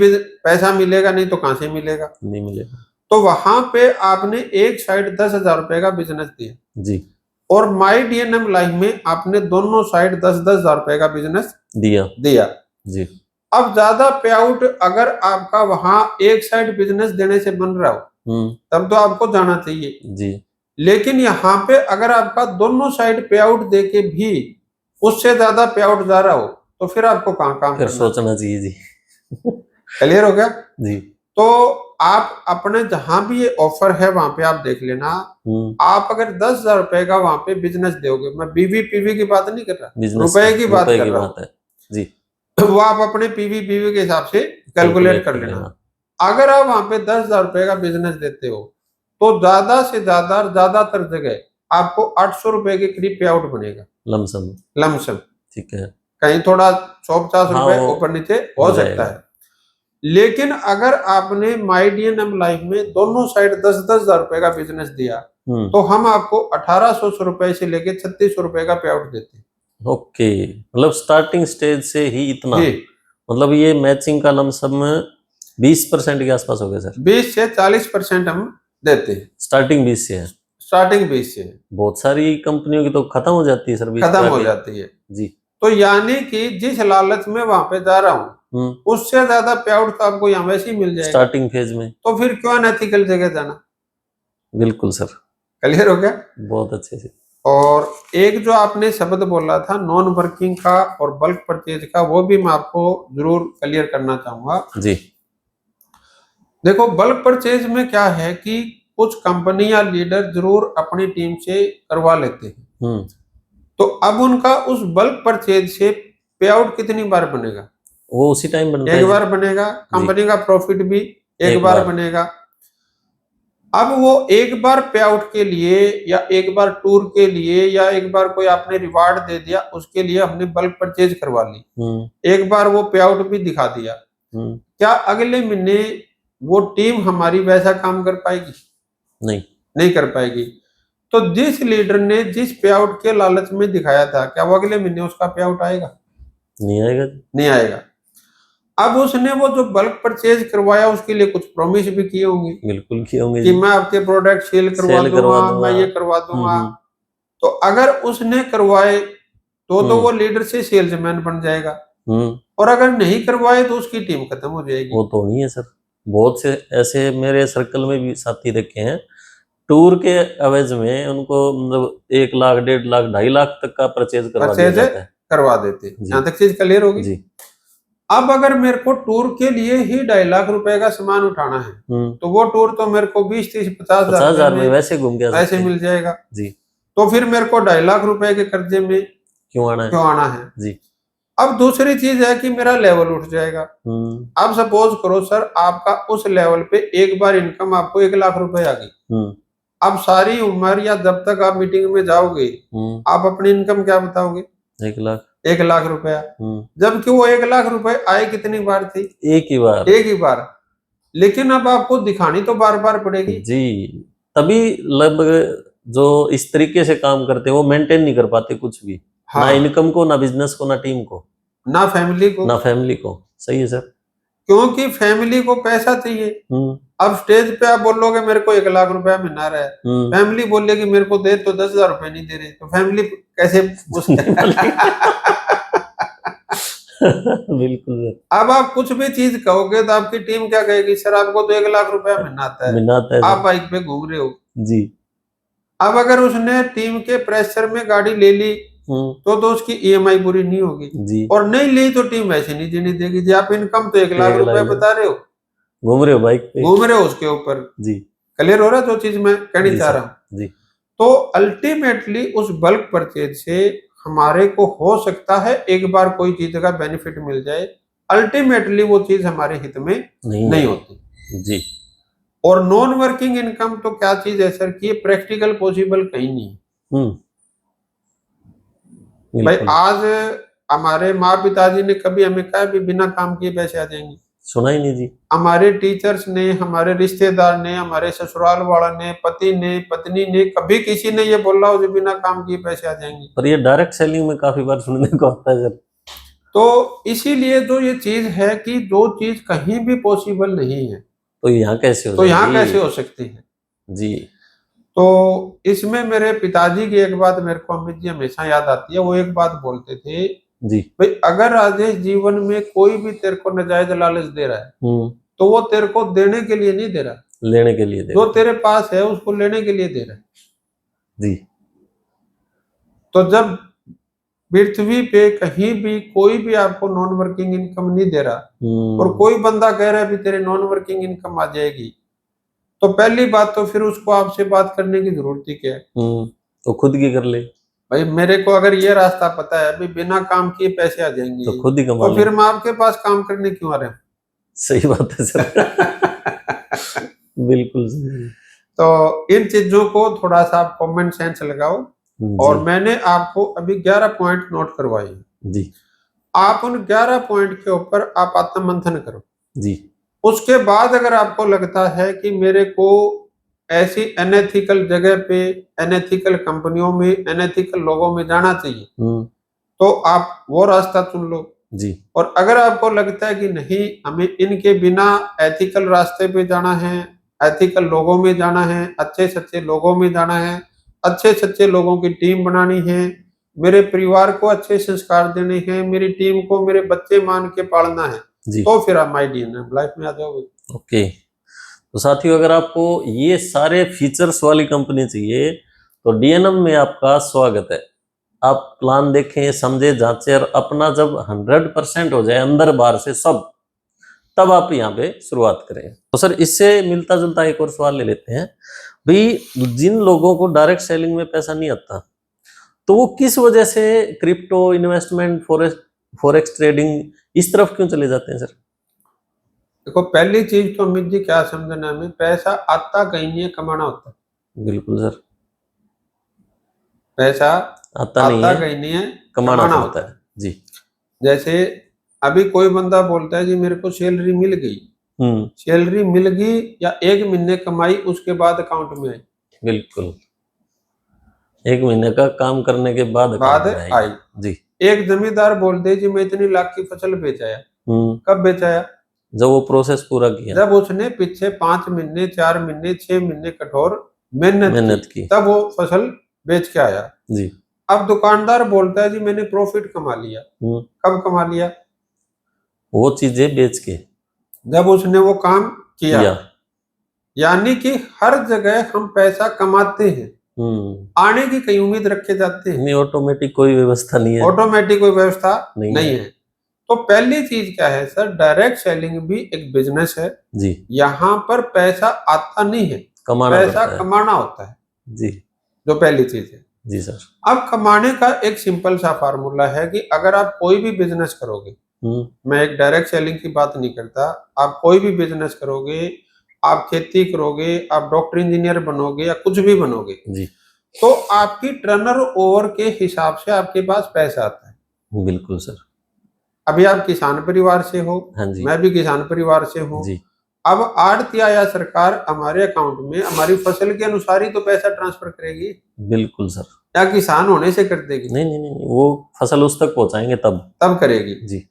पैसा मिलेगा, नहीं तो कहां से मिलेगा? नहीं मिलेगा। तो वहां पे आपने एक साइड 10,000 रुपए का बिजनेस दिया जी और माई डीएनएम लाइफ में आपने दोनों साइड 10,000 रुपए का बिजनेस दिया जी। अब ज्यादा पे आउट अगर आपका वहां एक साइड बिजनेस देने से बन रहा हो तब तो आपको जाना चाहिए जी। लेकिन यहाँ पे अगर आपका दोनों साइड पे आउट देके भी उससे ज्यादा पे आउट जा रहा हो तो फिर आपको कहाँ काम फिर सोचना चाहिए जी। क्लियर हो गया जी। तो आप अपने जहां भी ये ऑफर है वहां पे आप देख लेना, आप अगर 10,000 रुपए का वहां पे बिजनेस दोगे, मैं बीवी पीवी की बात नहीं कर रहा, रुपए की बात कर रहा हूँ जी, वो आप अपने पीवी पीवी के हिसाब से कैलकुलेट कर लेना। अगर आप वहां पे 10,000 रुपए का बिजनेस देते हो तो ज्यादातर जगह आपको 800 रुपए के करीब पे आउट बनेगा, लमसम। लमसम। ठीक है। कहीं थोड़ा 150 हाँ, रुपए वो ऊपर नीचे हो हो सकता जाएगा। है। लेकिन अगर आपने माई DNM लाइफ में दोनों साइड 10-10 हजार रुपए का बिजनेस दिया, तो हम आपको 1800 रुपए से लेके 3600 रुपए का पे आउट देते हैं। ओके, मतलब स्टार्टिंग स्टेज से ही इतना, जी, मतलब ये मैचिंग का लमसम 20% के आसपास हो गया सर। 20 से 40% हम देते हैं, स्टार्टिंग 20 से है। स्टार्टिंग 20 से है। बहुत सारी कंपनियों की तो खत्म हो जाती है सर 20 खत्म पे हो आके। जाती है। जी। तो यानी कि जिस लालच में वहां पे जा रहा हूँ, उससे ज्यादा पे आउट तो आपको यहाँ वैसे ही मिल जाएगा स्टार्टिंग फेज में। तो फिर क्यों अनएथिकल जगह जाना। बिल्कुल सर, क्लियर हो गया। बहुत अच्छे से। और एक जो आपने शब्द बोला था नॉन वर्किंग का और बल्क परचेज का, वो भी मैं आपको जरूर क्लियर करना चाहूंगा। जी। देखो, बल्क परचेज में क्या है कि कुछ कंपनी या लीडर जरूर अपनी टीम से करवा लेते हैं, तो अब उनका उस बल्क परचेज से पे आउट कितनी बार बनेगा? वो उसी टाइम बनता है। एक बार बनेगा। कंपनी का प्रॉफिट भी एक बार बनेगा। अब वो एक बार पे आउट के लिए या एक बार टूर के लिए या एक बार कोई आपने रिवार्ड दे दिया, उसके लिए हमने बल्क परचेज करवा ली, एक बार वो पे आउट भी दिखा दिया, क्या अगले महीने वो टीम हमारी वैसा काम कर पाएगी? नहीं कर पाएगी। तो जिस लीडर ने जिस पे आउट के लालच में दिखाया था, क्या वो अगले महीने उसका पे आउट आएगा? नहीं आएगा। नहीं आएगा। अब उसने वो जो बल्क परचेज करवाया उसके लिए कुछ प्रॉमिस भी किए होंगे। बिल्कुल किए होंगे कि मैं आपके प्रोडक्ट सेल करवा दूंगा, मैं ये करवा दूंगा। तो अगर उसने करवाए तो वो लीडर से सेल्समैन बन जाएगा, और अगर नहीं करवाए तो उसकी टीम खत्म हो जाएगी। वो तो नहीं है सर, बहुत से ऐसे मेरे सर्कल में भी साथी देखे हैं, टूर के एवज में उनको मतलब 1 लाख 1.5 लाख 2.5 लाख तक का परचेज करवा देते। यहाँ तक चीज क्लियर होगी जी। अब अगर मेरे को टूर के लिए ही 2.5 लाख रुपए का सामान उठाना है, तो वो टूर तो मेरे को 20, 30, 50 हजार में वैसे घूम के वैसे मिल जाएगा जी। तो फिर मेरे को 2.5 लाख रुपए के कर्जे में क्यों आना है जी। अब दूसरी चीज है कि मेरा लेवल उठ जाएगा। अब सपोज करो सर, आपका उस लेवल पे एक बार इनकम आपको 1 लाख रुपए आ गई। अब सारी उम्र या जब तक आप मीटिंग में जाओगे, आप अपनी इनकम क्या बताओगे? 1 लाख रुपया। जबकि वो 1 लाख रुपए आए कितनी बार थी? एक ही बार। लेकिन अब आपको दिखानी तो बार बार पड़ेगी जी। तभी लगभग जो इस तरीके से काम करते हैं वो मेंटेन नहीं कर पाते कुछ भी। हाँ। ना इनकम को, ना बिजनेस को, ना टीम को, ना फैमिली को। सही है सर, क्योंकि फैमिली को पैसा चाहिए। अब स्टेज पे आप बोलोगे मेरे को 1 लाख रुपया मिलना रहा है, फैमिली बोलेगी मेरे को दे तो 10,000 रुपए नहीं दे रहे, तो फैमिली कैसे बिल्कुल। अब आप कुछ भी चीज कहोगे तो आपकी टीम क्या कहेगी? सर आपको तो 1 लाख रुपया मिलना आता है, आप बाइक पे घूम रहे हो जी। अब अगर उसने टीम के प्रेशर में गाड़ी ले ली तो उसकी EMI पूरी नहीं होगी जी। और नहीं ली तो टीम वैसे नहीं जीने देगी जी। आप इनकम तो 1 लाख रुपए बता रहे हो, घूम रहे हो बाइक पे, घूम रहे हो उसके ऊपर जी। क्लियर हो रहा है जो चीज मैं कहनी चाह रहा हूँ जी। तो अल्टीमेटली उस बल्क परचेज से हमारे को हो सकता है एक बार कोई चीज का बेनिफिट मिल जाए, अल्टीमेटली वो चीज हमारे हित में नहीं होती जी। और नॉन वर्किंग इनकम तो क्या चीज है सर कि प्रैक्टिकल पॉसिबल कहीं नहीं। भाई आज हमारे माँ पिताजी ने कभी हमें कहा भी बिना काम किए पैसे आ जाएंगे? सुना ही नहीं जी। हमारे टीचर्स ने, हमारे रिश्तेदार ने, हमारे ससुराल वाला ने, पति ने, पत्नी ने, कभी किसी ने ये बोला हो बिना काम किए पैसे आ जाएंगे? पर ये डायरेक्ट सेलिंग में काफी बार सुनने को आता है सर। तो इसीलिए जो ये चीज है कि जो चीज कहीं भी पॉसिबल नहीं है तो यहाँ कैसे हो सकती है जी। तो इसमें मेरे पिताजी की एक बात मेरे को अमित जी हमेशा याद आती है। वो एक बात बोलते थे जी, भाई अगर राजेश जीवन में कोई भी तेरे को नाजायज लालच दे रहा है तो वो तेरे को देने के लिए नहीं दे रहा, लेने के लिए दे रहा। जो तेरे पास है उसको लेने के लिए दे रहा है जी। तो जब पृथ्वी पे कहीं भी कोई भी आपको नॉन वर्किंग इनकम नहीं दे रहा और कोई बंदा कह रहा है भी तेरे नॉन वर्किंग इनकम आ जाएगी, तो पहली बात तो फिर उसको आपसे बात करने की जरूरत ही क्या है? तो खुद की कर ले भाई। मेरे को अगर ये रास्ता पता है भी बिना काम किए पैसे आ जाएंगे तो खुद ही कमा, तो फिर मैं आपके पास काम करने क्यों आ रहा हूँ? सही बात है सर। बिल्कुल सही। तो इन चीजों को थोड़ा सा आप कॉमन सेंस लगाओ। और मैंने आपको अभी 11 पॉइंट नोट करवाए जी। आप उन 11 पॉइंट के ऊपर आप आत्ममंथन करो जी। उसके बाद अगर आपको लगता है कि मेरे को ऐसी अनएथिकल जगह पे, अनएथिकल कंपनियों में, अनएथिकल लोगों में जाना चाहिए, तो आप वो रास्ता चुन लो जी। और अगर आपको लगता है कि नहीं, हमें इनके बिना एथिकल रास्ते पे जाना है, एथिकल लोगों में जाना है, अच्छे सच्चे लोगों में जाना है, अच्छे सच्चे लोगों की टीम बनानी है, मेरे परिवार को अच्छे संस्कार देने हैं, मेरी टीम को मेरे बच्चे मान के पालना है, तो फिर आप माय डीएनएम लाइफ में आ जाओगे। ओके। तो साथियों, अगर आपको ये सारे फीचर्स वाली कंपनी चाहिए तो डीएनएम में आपका स्वागत है। आप प्लान देखें, समझे, जांचें और अपना जब 100% हो जाए अंदर बाहर से सब, तब आप यहाँ पे शुरुआत करें। तो सर, इससे मिलता जुलता एक और सवाल ले लेते हैं भाई, जिन लोगों को डायरेक्ट सेलिंग में पैसा नहीं आता तो वो किस वजह से क्रिप्टो इन्वेस्टमेंट, फॉरेक्स ट्रेडिंग इस तरफ क्यों चले जाते हैं सर? देखो, पहली चीज तो अमित जी क्या समझना है, पैसा आता कहीं नहीं है, कमाना होता है। बिल्कुल सर, पैसा आता नहीं है, कहीं नहीं है, कमाना होता है जी। जैसे अभी कोई बंदा बोलता है जी मेरे को सैलरी मिल गई, सैलरी मिल गई या 1 महीने कमाई उसके बाद अकाउंट में आई, बिल्कुल 1 महीने का काम करने के बाद आई जी। एक जमींदार बोलते जी मैं इतनी लाख की फसल बेचाया, कब बेचाया? जब वो प्रोसेस पूरा किया, जब उसने पीछे 5 महीने, 4 महीने, 6 महीने कठोर मेहनत की, तब वो फसल बेच के आया जी। अब दुकानदार बोलता है जी मैंने प्रॉफिट कमा लिया, कब कमा लिया? वो चीजें बेच के, जब उसने वो काम किया। यानी कि हर जगह हम पैसा कमाते हैं, आने की कई उम्मीद रखे जाते हैं, नहीं ऑटोमेटिक कोई व्यवस्था नहीं है, ऑटोमेटिक कोई व्यवस्था नहीं है। तो पहली चीज क्या है सर, डायरेक्ट सेलिंग भी एक बिजनेस है जी। यहाँ पर पैसा आता नहीं है, पैसा कमाना होता है जी, जो पहली चीज है जी सर। अब कमाने का एक सिंपल सा फार्मूला है कि अगर आप कोई भी बिजनेस करोगे, मैं एक डायरेक्ट सेलिंग की बात नहीं करता, आप कोई भी बिजनेस करोगे, आप खेती करोगे, आप डॉक्टर इंजीनियर बनोगे या कुछ भी बनोगे जी, तो आपकी टर्नर ओवर के हिसाब से आपके पास पैसा आता है। बिल्कुल सर। अभी आप किसान परिवार से हो, हाँ जी, मैं भी किसान परिवार से हूँ जी। अब आड़तिया या सरकार हमारे अकाउंट में हमारी फसल के अनुसार ही तो पैसा ट्रांसफर करेगी। बिल्कुल सर। या किसान होने से कर देगी? नहीं नहीं नहीं, वो फसल उस तक पहुंचाएंगे तब करेगी जी।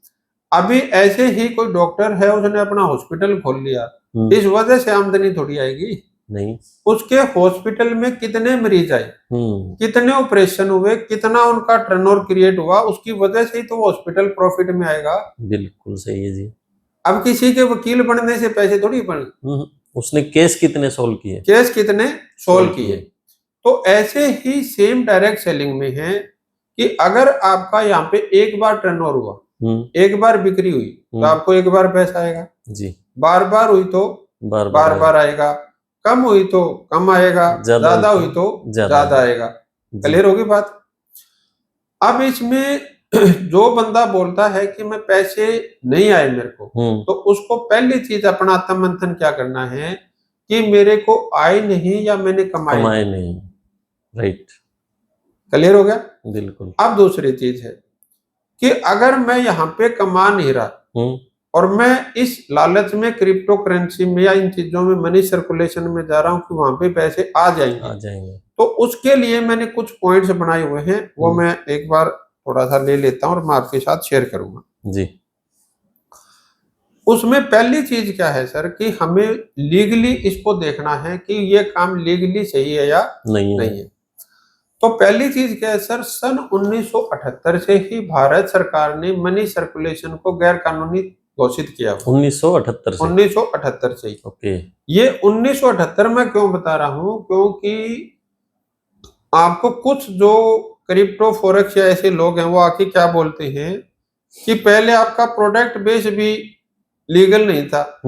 अभी ऐसे ही कोई डॉक्टर है, उसने अपना हॉस्पिटल खोल लिया, इस वजह से आमदनी थोड़ी आएगी? नहीं। उसके हॉस्पिटल में कितने मरीज आए, कितने ऑपरेशन हुए, कितना उनका टर्नओवर क्रिएट हुआ, उसकी वजह से ही तो हॉस्पिटल प्रॉफिट में आएगा। बिल्कुल सही है जी। अब किसी के वकील बनने से पैसे थोड़ी बने, उसने केस कितने सोल्व किए, तो ऐसे ही सेम डायरेक्ट सेलिंग में है कि अगर आपका यहाँ पे एक बार टर्नओवर हुआ, एक बार बिक्री हुई तो आपको एक बार पैसा आएगा जी, बार बार हुई तो बार बार आएगा, कम हुई तो कम आएगा, ज्यादा हुई तो ज्यादा आएगा। क्लियर होगी बात? अब इसमें जो बंदा बोलता है कि मैं पैसे नहीं आए मेरे को, तो उसको पहली चीज अपना आत्ममंथन क्या करना है कि मेरे को आए नहीं या मैंने कमाए नहीं। राइट, क्लियर हो गया? बिल्कुल। अब दूसरी चीज है कि अगर मैं यहाँ पे कमा नहीं रहा और मैं इस लालच में क्रिप्टो करेंसी में या इन चीजों में मनी सर्कुलेशन में जा रहा हूँ कि वहां पे पैसे आ जाएंगे, तो उसके लिए मैंने कुछ पॉइंट्स बनाए हुए हैं, वो मैं एक बार थोड़ा सा ले लेता हूँ और मैं आपके साथ शेयर करूंगा जी। उसमें पहली चीज क्या है सर कि हमें लीगली इसको देखना है कि ये काम लीगली सही है या नहीं है। तो पहली चीज क्या है सर, सन 1978 से ही भारत सरकार ने मनी सर्कुलेशन को गैर कानूनी घोषित किया। 1978 से ही। ओके। ये 1978 में क्यों बता रहा हूं, क्योंकि आपको कुछ जो क्रिप्टो फॉरेक्स या ऐसे लोग हैं वो आके क्या बोलते हैं कि पहले आपका प्रोडक्ट बेस भी लीगल नहीं था,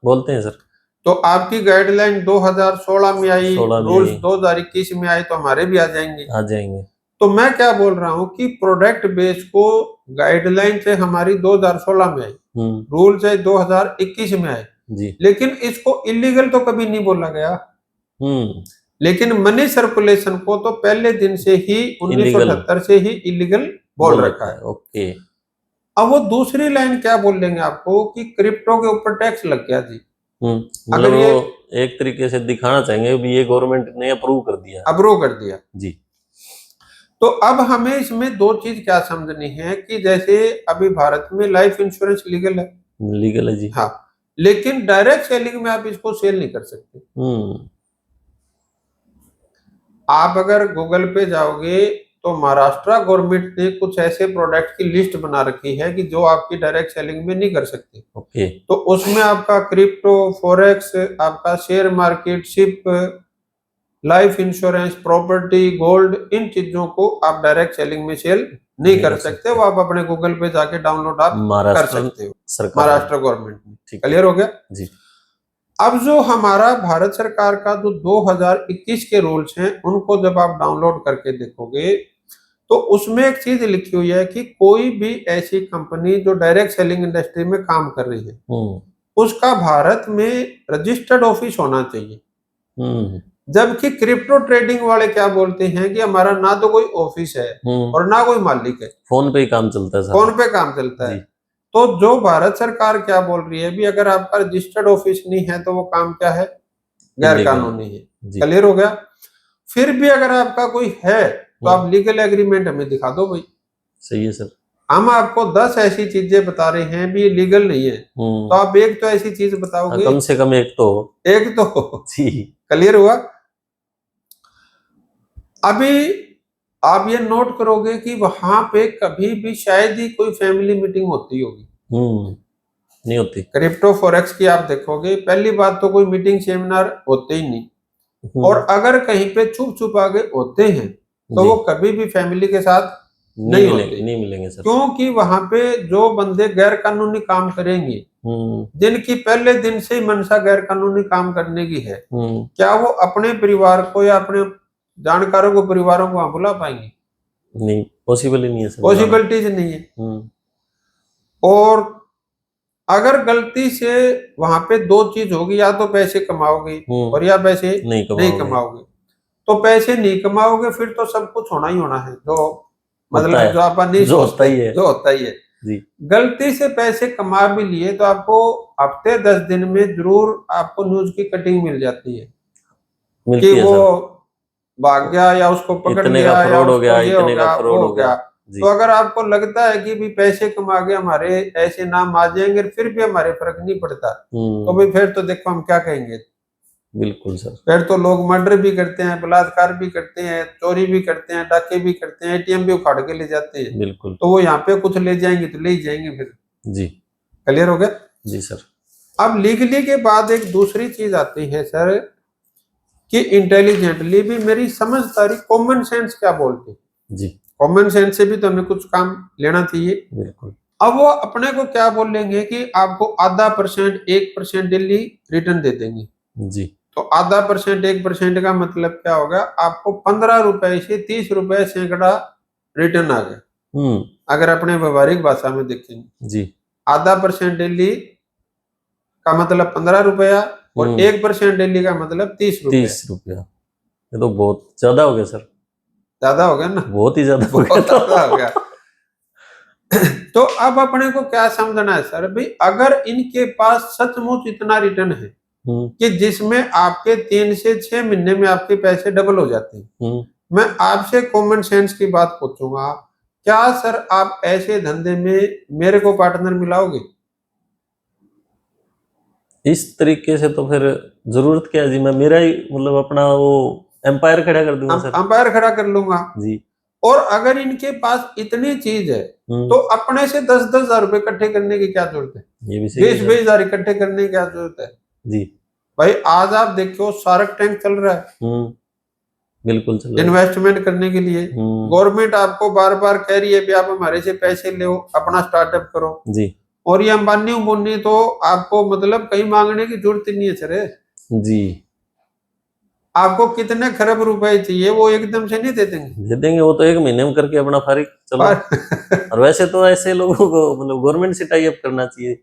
बोलते हैं सर। तो आपकी गाइडलाइन 2016 में आई, रूल्स 2021 में आए, तो हमारे भी आ जाएंगे। तो मैं क्या बोल रहा हूँ कि प्रोडक्ट बेस को गाइडलाइन से हमारी 2016 में आई, रूल से 2021 में आए जी, लेकिन इसको इलीगल तो कभी नहीं बोला गया। लेकिन मनी सर्कुलेशन को तो पहले दिन से ही 1978 से ही इलीगल बोल रखा है। ओके। अब वो दूसरी लाइन क्या बोल लेंगे आपको कि क्रिप्टो के ऊपर टैक्स लग गया जी। मतलब वो एक तरीके से दिखाना चाहेंगे भी ये गवर्नमेंट ने अप्रूव कर दिया जी। तो अब हमें इसमें दो चीज क्या समझनी है कि जैसे अभी भारत में लाइफ इंश्योरेंस लीगल है जी। हाँ, लेकिन डायरेक्ट सेलिंग में आप इसको सेल नहीं कर सकते। आप अगर गूगल पे जाओगे तो महाराष्ट्र गवर्नमेंट ने कुछ ऐसे प्रोडक्ट की लिस्ट बना रखी है कि जो आपकी डायरेक्ट सेलिंग में नहीं कर सकते। ओके। तो उसमें आपका क्रिप्टो, फॉरेक्स, आपका शेयर मार्केट, शिप, लाइफ इंश्योरेंस, प्रॉपर्टी, गोल्ड, इन चीजों को आप डायरेक्ट सेलिंग में सेल नहीं कर सकते। वो आप अपने गूगल पे जाके डाउनलोड आप कर सकते हो, महाराष्ट्र गवर्नमेंट में। क्लियर हो गया जी। अब जो हमारा भारत सरकार का जो 2021 के रूल्स हैं उनको जब आप डाउनलोड करके देखोगे तो उसमें एक चीज लिखी हुई है कि कोई भी ऐसी कंपनी जो डायरेक्ट सेलिंग इंडस्ट्री में काम कर रही है उसका भारत में रजिस्टर्ड ऑफिस होना चाहिए। जबकि क्रिप्टो ट्रेडिंग वाले क्या बोलते हैं कि हमारा ना तो कोई ऑफिस है और ना कोई मालिक है, फोन पे ही काम चलता है, फोन पे काम चलता है। तो जो भारत सरकार क्या बोल रही है भी अगर आपका रजिस्टर्ड ऑफिस नहीं है तो वो काम क्या है, गैर कानूनी है। क्लियर हो गया। फिर भी अगर आपका कोई है तो आप लीगल एग्रीमेंट हमें दिखा दो भाई। सही है सर। हम आपको 10 ऐसी चीजें बता रहे हैं भी ये लीगल नहीं है, तो आप एक तो ऐसी चीज बताओगे, कम से कम एक तो जी। क्लियर हुआ। अभी आप ये नोट करोगे कि वहां पे कभी भी शायद ही कोई फैमिली मीटिंग होती होगी, नहीं होती। क्रिप्टो फॉरेक्स की आप देखोगे पहली बात तो कोई मीटिंग सेमिनार होते ही नहीं, और अगर कहीं पे छुप छुपा के होते हैं तो वो कभी भी फैमिली के साथ नहीं मिलेंगे सर। क्योंकि वहां पे जो बंदे गैर कानूनी काम करेंगे, जिनकी पहले दिन से ही मंशा गैर कानूनी काम करने की है, क्या वो अपने परिवार को या अपने जानकारों को, परिवारों को वहां बुला पाएंगे? नहीं, पॉसिबल ही नहीं है सर, पॉसिबिलिटीज नहीं है। और अगर गलती से वहां पे दो चीज होगी, या तो पैसे कमाओगे और या पैसे नहीं कमाओगे। तो पैसे नहीं कमाओगे फिर तो सब कुछ होना ही होना है, जो मतलब जो आप नहीं सोचते जो होता ही है जी। गलती से पैसे कमा भी लिए तो आपको हफ्ते 10 दिन में जरूर आपको न्यूज की कटिंग मिल जाती है कि वो भाग गया या उसको पकड़ लिया या फ्रॉड हो गया, इतने का फ्रॉड हो गया। तो अगर आपको लगता है कि भी पैसे कमा के हमारे ऐसे नाम आ जाएंगे फिर भी हमारे फर्क नहीं पड़ता, तो भाई फिर तो देखो हम क्या कहेंगे। बिल्कुल सर। फिर तो लोग मर्डर भी करते हैं, बलात्कार भी करते हैं, चोरी भी करते हैं, डाके भी करते हैं, एटीएम भी उखाड़ के ले जाते हैं। बिल्कुल। तो वो यहाँ पे कुछ ले जाएंगे तो ले ही जाएंगे फिर जी। क्लियर हो गया जी सर। अब लीगली के बाद एक दूसरी चीज आती है सर कि इंटेलिजेंटली भी मेरी समझदारी, कॉमन सेंस क्या बोलते हैं जी। कॉमन सेंस से भी तो हमें कुछ काम लेना चाहिए। बिल्कुल। अब वो अपने को क्या बोलेंगे कि आपको आधा % 1% डेली रिटर्न दे देंगे जी। तो आधा % 1% का मतलब क्या होगा, आपको 15 रुपए से 30 रुपए सैकड़ा रिटर्न आ गया। अगर अपने व्यवहारिक भाषा में देखेंगे जी, आधा % डेली का मतलब 15 रुपया और 1% डेली का मतलब 30 रुपया। ये तो बहुत ज्यादा हो गया सर। ज्यादा हो गया ना, बहुत ही ज्यादा हो गया। तो अब अपने को क्या समझना है सर भाई, अगर इनके पास सचमुच इतना रिटर्न है कि जिसमें आपके 3 से 6 महीने में आपके पैसे डबल हो जाते हैं, मैं आपसे कॉमन सेंस की बात पूछूंगा, क्या सर आप ऐसे धंधे में मेरे को पार्टनर मिलाओगे? इस तरीके से तो फिर जरूरत क्या है जी, मैं मेरा ही मतलब अपना वो एम्पायर खड़ा कर दूंगा सर। एम्पायर खड़ा कर लूंगा जी। और अगर इनके पास इतनी चीज है तो अपने से 10-10 हजार रुपए इकट्ठे करने की क्या जरूरत है? 20-20 हजार इकट्ठे करने की क्या जरूरत है जी भाई? आज आप देखो शार्क टैंक चल रहा है, बिल्कुल चल रहा है, इन्वेस्टमेंट करने के लिए गवर्नमेंट आपको बार बार कह रही है भी आप हमारे से पैसे लो, अपना स्टार्टअप करो जी। और ये अंबानी तो आपको मतलब कहीं मांगने की जरूरत ही नहीं है सर जी। आपको कितने खरब रुपए चाहिए वो एकदम से नहीं दे देंगे, वो तो 1 महीने में करके अपना फारिग चलो। और वैसे तो ऐसे लोगों को मतलब गवर्नमेंट से टाई अप करना चाहिए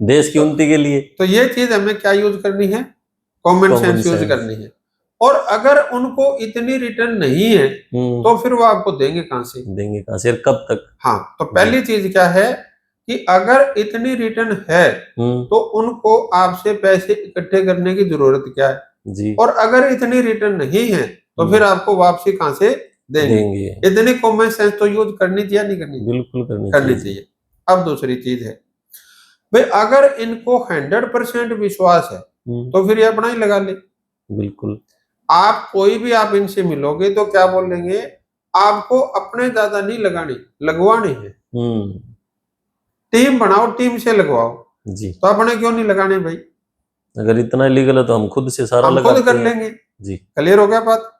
देश की उन्नति के लिए। तो ये चीज हमें क्या यूज करनी है, कॉमन सेंस यूज करनी है। और अगर उनको इतनी रिटर्न नहीं है तो फिर वो आपको देंगे कहां से? देंगे कहां से, कब तक? हाँ, तो पहली चीज क्या है कि अगर इतनी रिटर्न है तो उनको आपसे पैसे इकट्ठे करने की जरूरत क्या है जी। और अगर इतनी रिटर्न नहीं है तो फिर आपको वापसी कहां से देंगे? इतनी कॉमन सेंस तो यूज करनी चाहिए, नहीं करनी? बिल्कुल करनी चाहिए। अब दूसरी चीज है भाई, अगर इनको 100% विश्वास है तो फिर ये अपना ही लगा ले। बिल्कुल। आप कोई भी आप इनसे मिलोगे तो क्या बोलेंगे, आपको अपने ज्यादा नहीं लगाने, लगवाने हैं। टीम बनाओ, टीम से लगवाओ जी। तो अपने क्यों नहीं लगाने भाई? अगर इतना लीगल है तो हम खुद से सारा हम खुद कर लेंगे जी। क्लियर हो गया बात?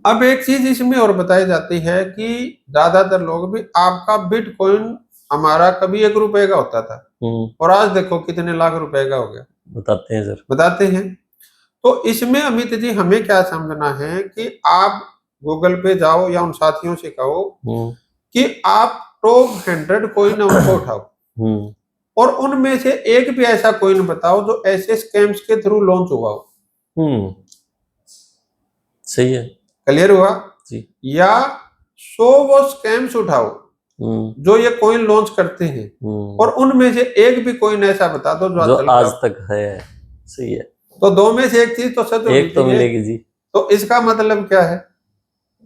अब एक चीज इसमें और बताई जाती है कि ज्यादातर लोग भी, आपका बिटकॉइन हमारा कभी 1 रुपए का होता था और आज देखो कितने लाख रुपए का हो गया। बताते हैं सर, बताते हैं। तो इसमें अमित जी हमें क्या समझना है कि आप गूगल पे जाओ या उन साथियों से कहो कि आप टॉप 100 कोइन उनको उठाओ और उनमें से एक भी ऐसा कोइन बताओ जो ऐसे स्कैम्स के थ्रू लॉन्च हुआ हो। सही है, क्लियर हुआ जी। या 100 वो स्कैम्स उठाओ जो ये कोइन लॉन्च करते हैं और उनमें से एक भी कोइन ऐसा बता दो जो आज तक है। सही है, तो 2 में से एक चीज तो सच होगी, एक तो मिलेगी जी। तो इसका मतलब क्या है?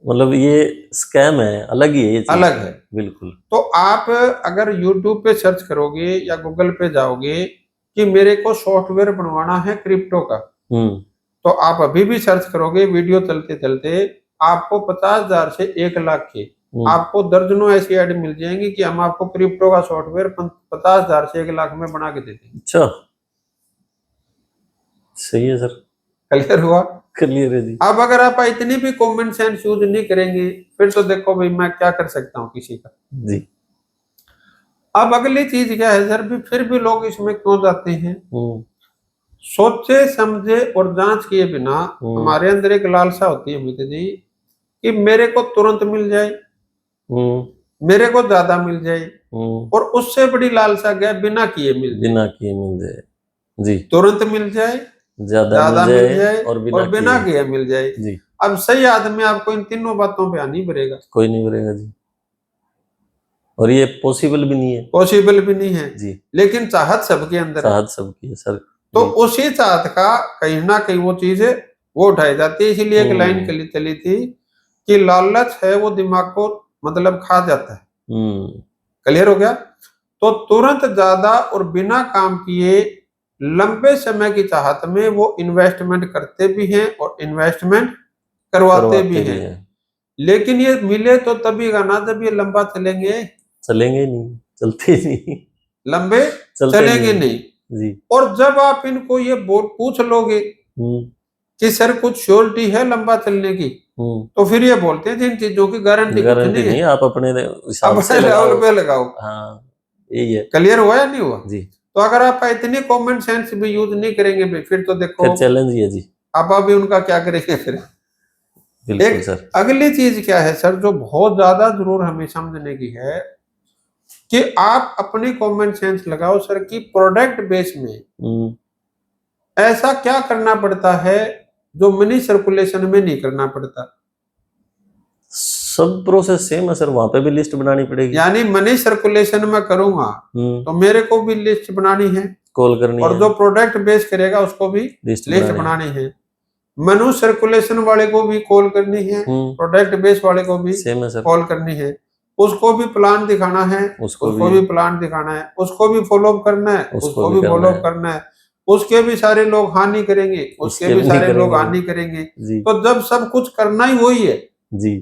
मतलब ये स्कैम है, अलग ही है ये चीज, अलग है बिल्कुल। तो आप अगर YouTube पे सर्च करोगे या गूगल पे जाओगे कि मेरे को सॉफ्टवेयर बनवाना है क्रिप्टो का, तो आप अभी भी सर्च करोगे, वीडियो चलते चलते आपको 50,000 से 1 लाख के आपको दर्जनों ऐसी ऐड मिल जाएंगी कि हम आपको क्रिप्टो का सॉफ्टवेयर 50,000 से 1 लाख में बना के देते हैं। अच्छा, सही है सर। क्लियर हुआ? क्लियर है जी। अब अगर आप इतनी भी कॉमन सेंस यूज नहीं करेंगे फिर तो देखो भाई मैं क्या कर सकता हूँ किसी का जी। अब अगली चीज क्या है सर, फिर भी लोग इसमें क्यों जाते हैं? सोचे समझे और जांच किए बिना हमारे अंदर एक लालसा होती है मित्र जी कि मेरे को तुरंत मिल जाए, मेरे को ज्यादा मिल जाए और उससे बड़ी लालसा क्या, बिना किए मिल जाए जी। तुरंत मिल जाए, ज्यादा मिल जाए और बिना किए मिल जाए जी। अब सही आदमी आपको इन तीनों बातों पे आनी पड़ेगा, कोई नहीं पड़ेगा जी। और ये पॉसिबल भी नहीं है, पॉसिबल भी नहीं है जी। लेकिन चाहत सबके अंदर, चाहत सबकी है सर। तो उसी चाहत का कहीं ना कहीं वो चीज वो उठाई जाती है। इसीलिए एक लाइन चली थी कि लालच है वो दिमाग को मतलब खा जाता है। क्लियर हो गया? तो तुरंत ज्यादा और बिना काम किए लंबे समय की चाहत में वो इन्वेस्टमेंट करते भी हैं और इन्वेस्टमेंट करवाते भी हैं। लेकिन ये मिले तो तभी का ना जब ये लंबा चलेंगे नहीं, चलते नहीं, लंबे चलेंगे नहीं जी। और जब आप इनको ये पूछ लोगे कि सर कुछ श्योरिटी है लंबा चलने की, तो फिर ये बोलते हैं जिन चीजों की गारंटी नहीं है आप अपने हिसाब से लेवल पे लगाओ। हाँ, यही है। क्लियर हुआ या नहीं हुआ जी? तो अगर आप इतनी कॉमन सेंस भी यूज नहीं करेंगे फिर तो देखो चैलेंज ही है जी। आप अभी उनका क्या करेंगे फिर? एक सर अगली चीज क्या है सर जो बहुत ज्यादा जरूर हमें समझने की है कि आप अपनी कॉमन सेंस लगाओ सर कि प्रोडक्ट बेस में ऐसा क्या करना पड़ता है जो मनी सर्कुलेशन में नहीं करना पड़ता। सब प्रोसेस सेम है सर, वहां पे भी लिस्ट बनानी पड़ेगी। यानी मनी सर्कुलेशन में करूंगा तो मेरे को भी लिस्ट बनानी है, कॉल करनी और है। जो प्रोडक्ट बेस करेगा उसको भी लिस्ट बनानी है। मनी सर्कुलेशन वाले को भी कॉल करनी है, प्रोडक्ट बेस वाले को भी कॉल करनी है। उसको भी प्लान दिखाना है, उसको भी प्लान दिखाना है, उसको भी फॉलोअप करना है, उसको भी फॉलोअप करना है। उसके भी सारे लोग हानि करेंगे, उसके भी सारे लोग हानि करेंगे। तो जब सब कुछ करना ही वही है जी,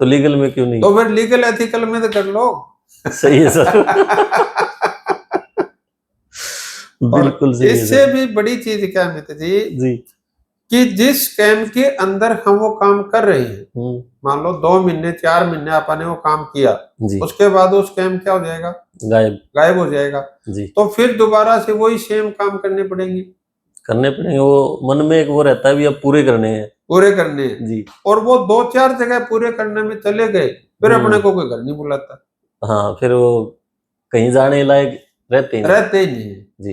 तो लीगल में क्यों नहीं? तो फिर लीगल एथिकल में तो कर लो। सही है सर। बिल्कुल सही है। इससे भी बड़ी चीज क्या मित्र जी कि जिस स्कैम के अंदर हम वो काम कर रहे हैं, मान लो 2 महीने 4 महीने आपने वो काम किया जी। उसके बाद वो स्कैम क्या हो जाएगा? गायब हो जाएगा जी। तो फिर दोबारा से वही सेम काम करने पड़ेंगे। वो मन में एक वो रहता है भी अब पूरे करने हैं जी। और वो 2-4 जगह पूरे करने में चले गए फिर अपने को कोई घर नहीं बुलाता। हाँ, फिर वो कहीं जाने लायक रहते ही नहीं है जी।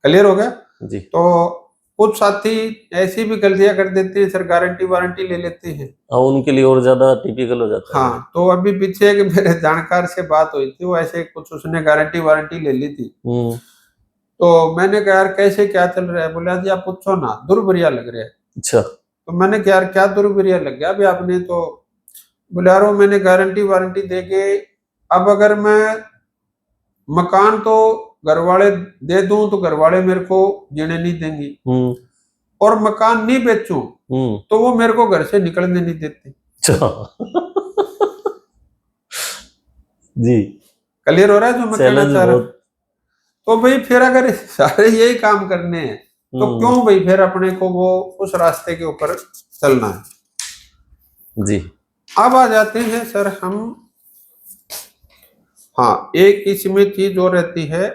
क्लियर हो गया जी? तो कुछ साथी ऐसी भी गलतियां कर देते हैं सर, गारंटी वारंटी ले लेते हैं। और उनके लिए और ज्यादा टिपिकल हो जाता है। हाँ, तो अभी पीछे एक मेरे जानकार से बात हुई थी, वो ऐसे कुछ उसने गारंटी वारंटी ले ली थी। तो मैंने कहा यार कैसे क्या चल रहा है? बोला जी आप पूछो ना, दुर्बरिया लग रहा है। अच्छा। तो मैंने कहा यार क्या दुर्बरिया लग गया अभी आपने? तो बोले यार वो मैंने गारंटी वारंटी दे के, अब अगर मैं मकान तो घर वाले दे दूं तो घर वाले मेरे को जीने नहीं देंगे, और मकान नहीं बेचूं तो वो मेरे को घर से निकलने नहीं देते। जी, क्लियर हो रहा है जो मैं कहना चाह रहा हूं? बहुत। तो भाई फिर अगर सारे यही काम करने हैं तो क्यों भाई फिर अपने को वो उस रास्ते के ऊपर चलना है? जी। अब आ जाते हैं सर हम, हाँ एक इसमें चीज और रहती है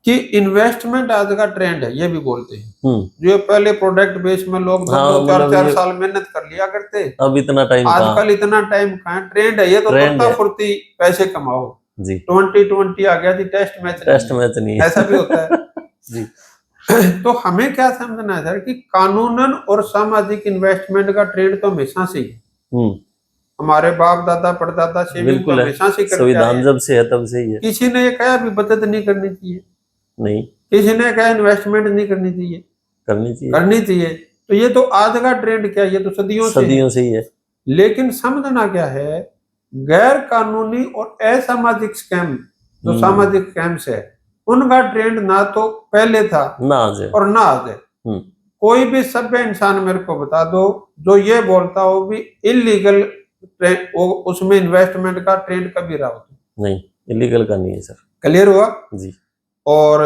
कि इन्वेस्टमेंट आज का ट्रेंड है, ये भी बोलते हैं। जो पहले प्रोडक्ट बेस में लोग दो चार साल मेहनत कर लिया करते, अब इतना टाइम आजकल इतना टाइम कहाँ? ट्रेंड है ये तो, तुरंत फुर्ती पैसे कमाओ जी। 2020 आ गया जी, टेस्ट मैच नहीं, ऐसा भी होता है जी। तो हमें क्या समझना है सर कि कानूनन और सामाजिक इन्वेस्टमेंट का ट्रेंड तो हमेशा से ही, हमारे बाप दादा परदादा सेविंग तो हमेशा से संविधान जब से है तब से ही है। किसी ने ये कहा भी बचत नहीं करनी चाहिए? नहीं। किसी ने कहा इन्वेस्टमेंट नहीं करनी चाहिए? करनी चाहिए। तो ये तो आज का ट्रेंड क्या, ये तो सदियों से ही है। लेकिन समझना क्या है, गैर कानूनी और असामाजिक स्कैम, जो सामाजिक स्कैम्स है, उनका ट्रेंड ना तो पहले था ना आज है और ना आज है। कोई भी सभ्य इंसान मेरे को बता दो जो ये बोलता हो भी इलीगल उसमें इन्वेस्टमेंट का ट्रेंड कभी रहा हो? नहीं, इलीगल का नहीं है सर। क्लियर हुआ जी। और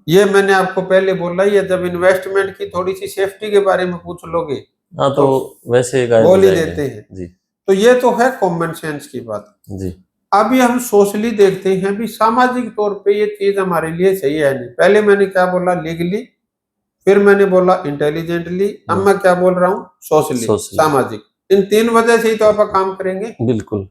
ये मैंने आपको पहले बोला, ये जब इन्वेस्टमेंट की थोड़ी सी सेफ्टी के बारे में पूछ लोगे हाँ तो वैसे बोल ही देते हैं जी। तो ये तो है कॉमन सेंस की बात जी। अभी हम सोशली देखते हैं भी सामाजिक तौर पे ये चीज हमारे लिए सही है नहीं। पहले मैंने क्या बोला? लीगली, फिर मैंने बोला इंटेलिजेंटली, अब मैं क्या बोल रहा हूँ? सोशली, सामाजिक। इन तीन वजह से ही तो आप काम करेंगे। बिल्कुल।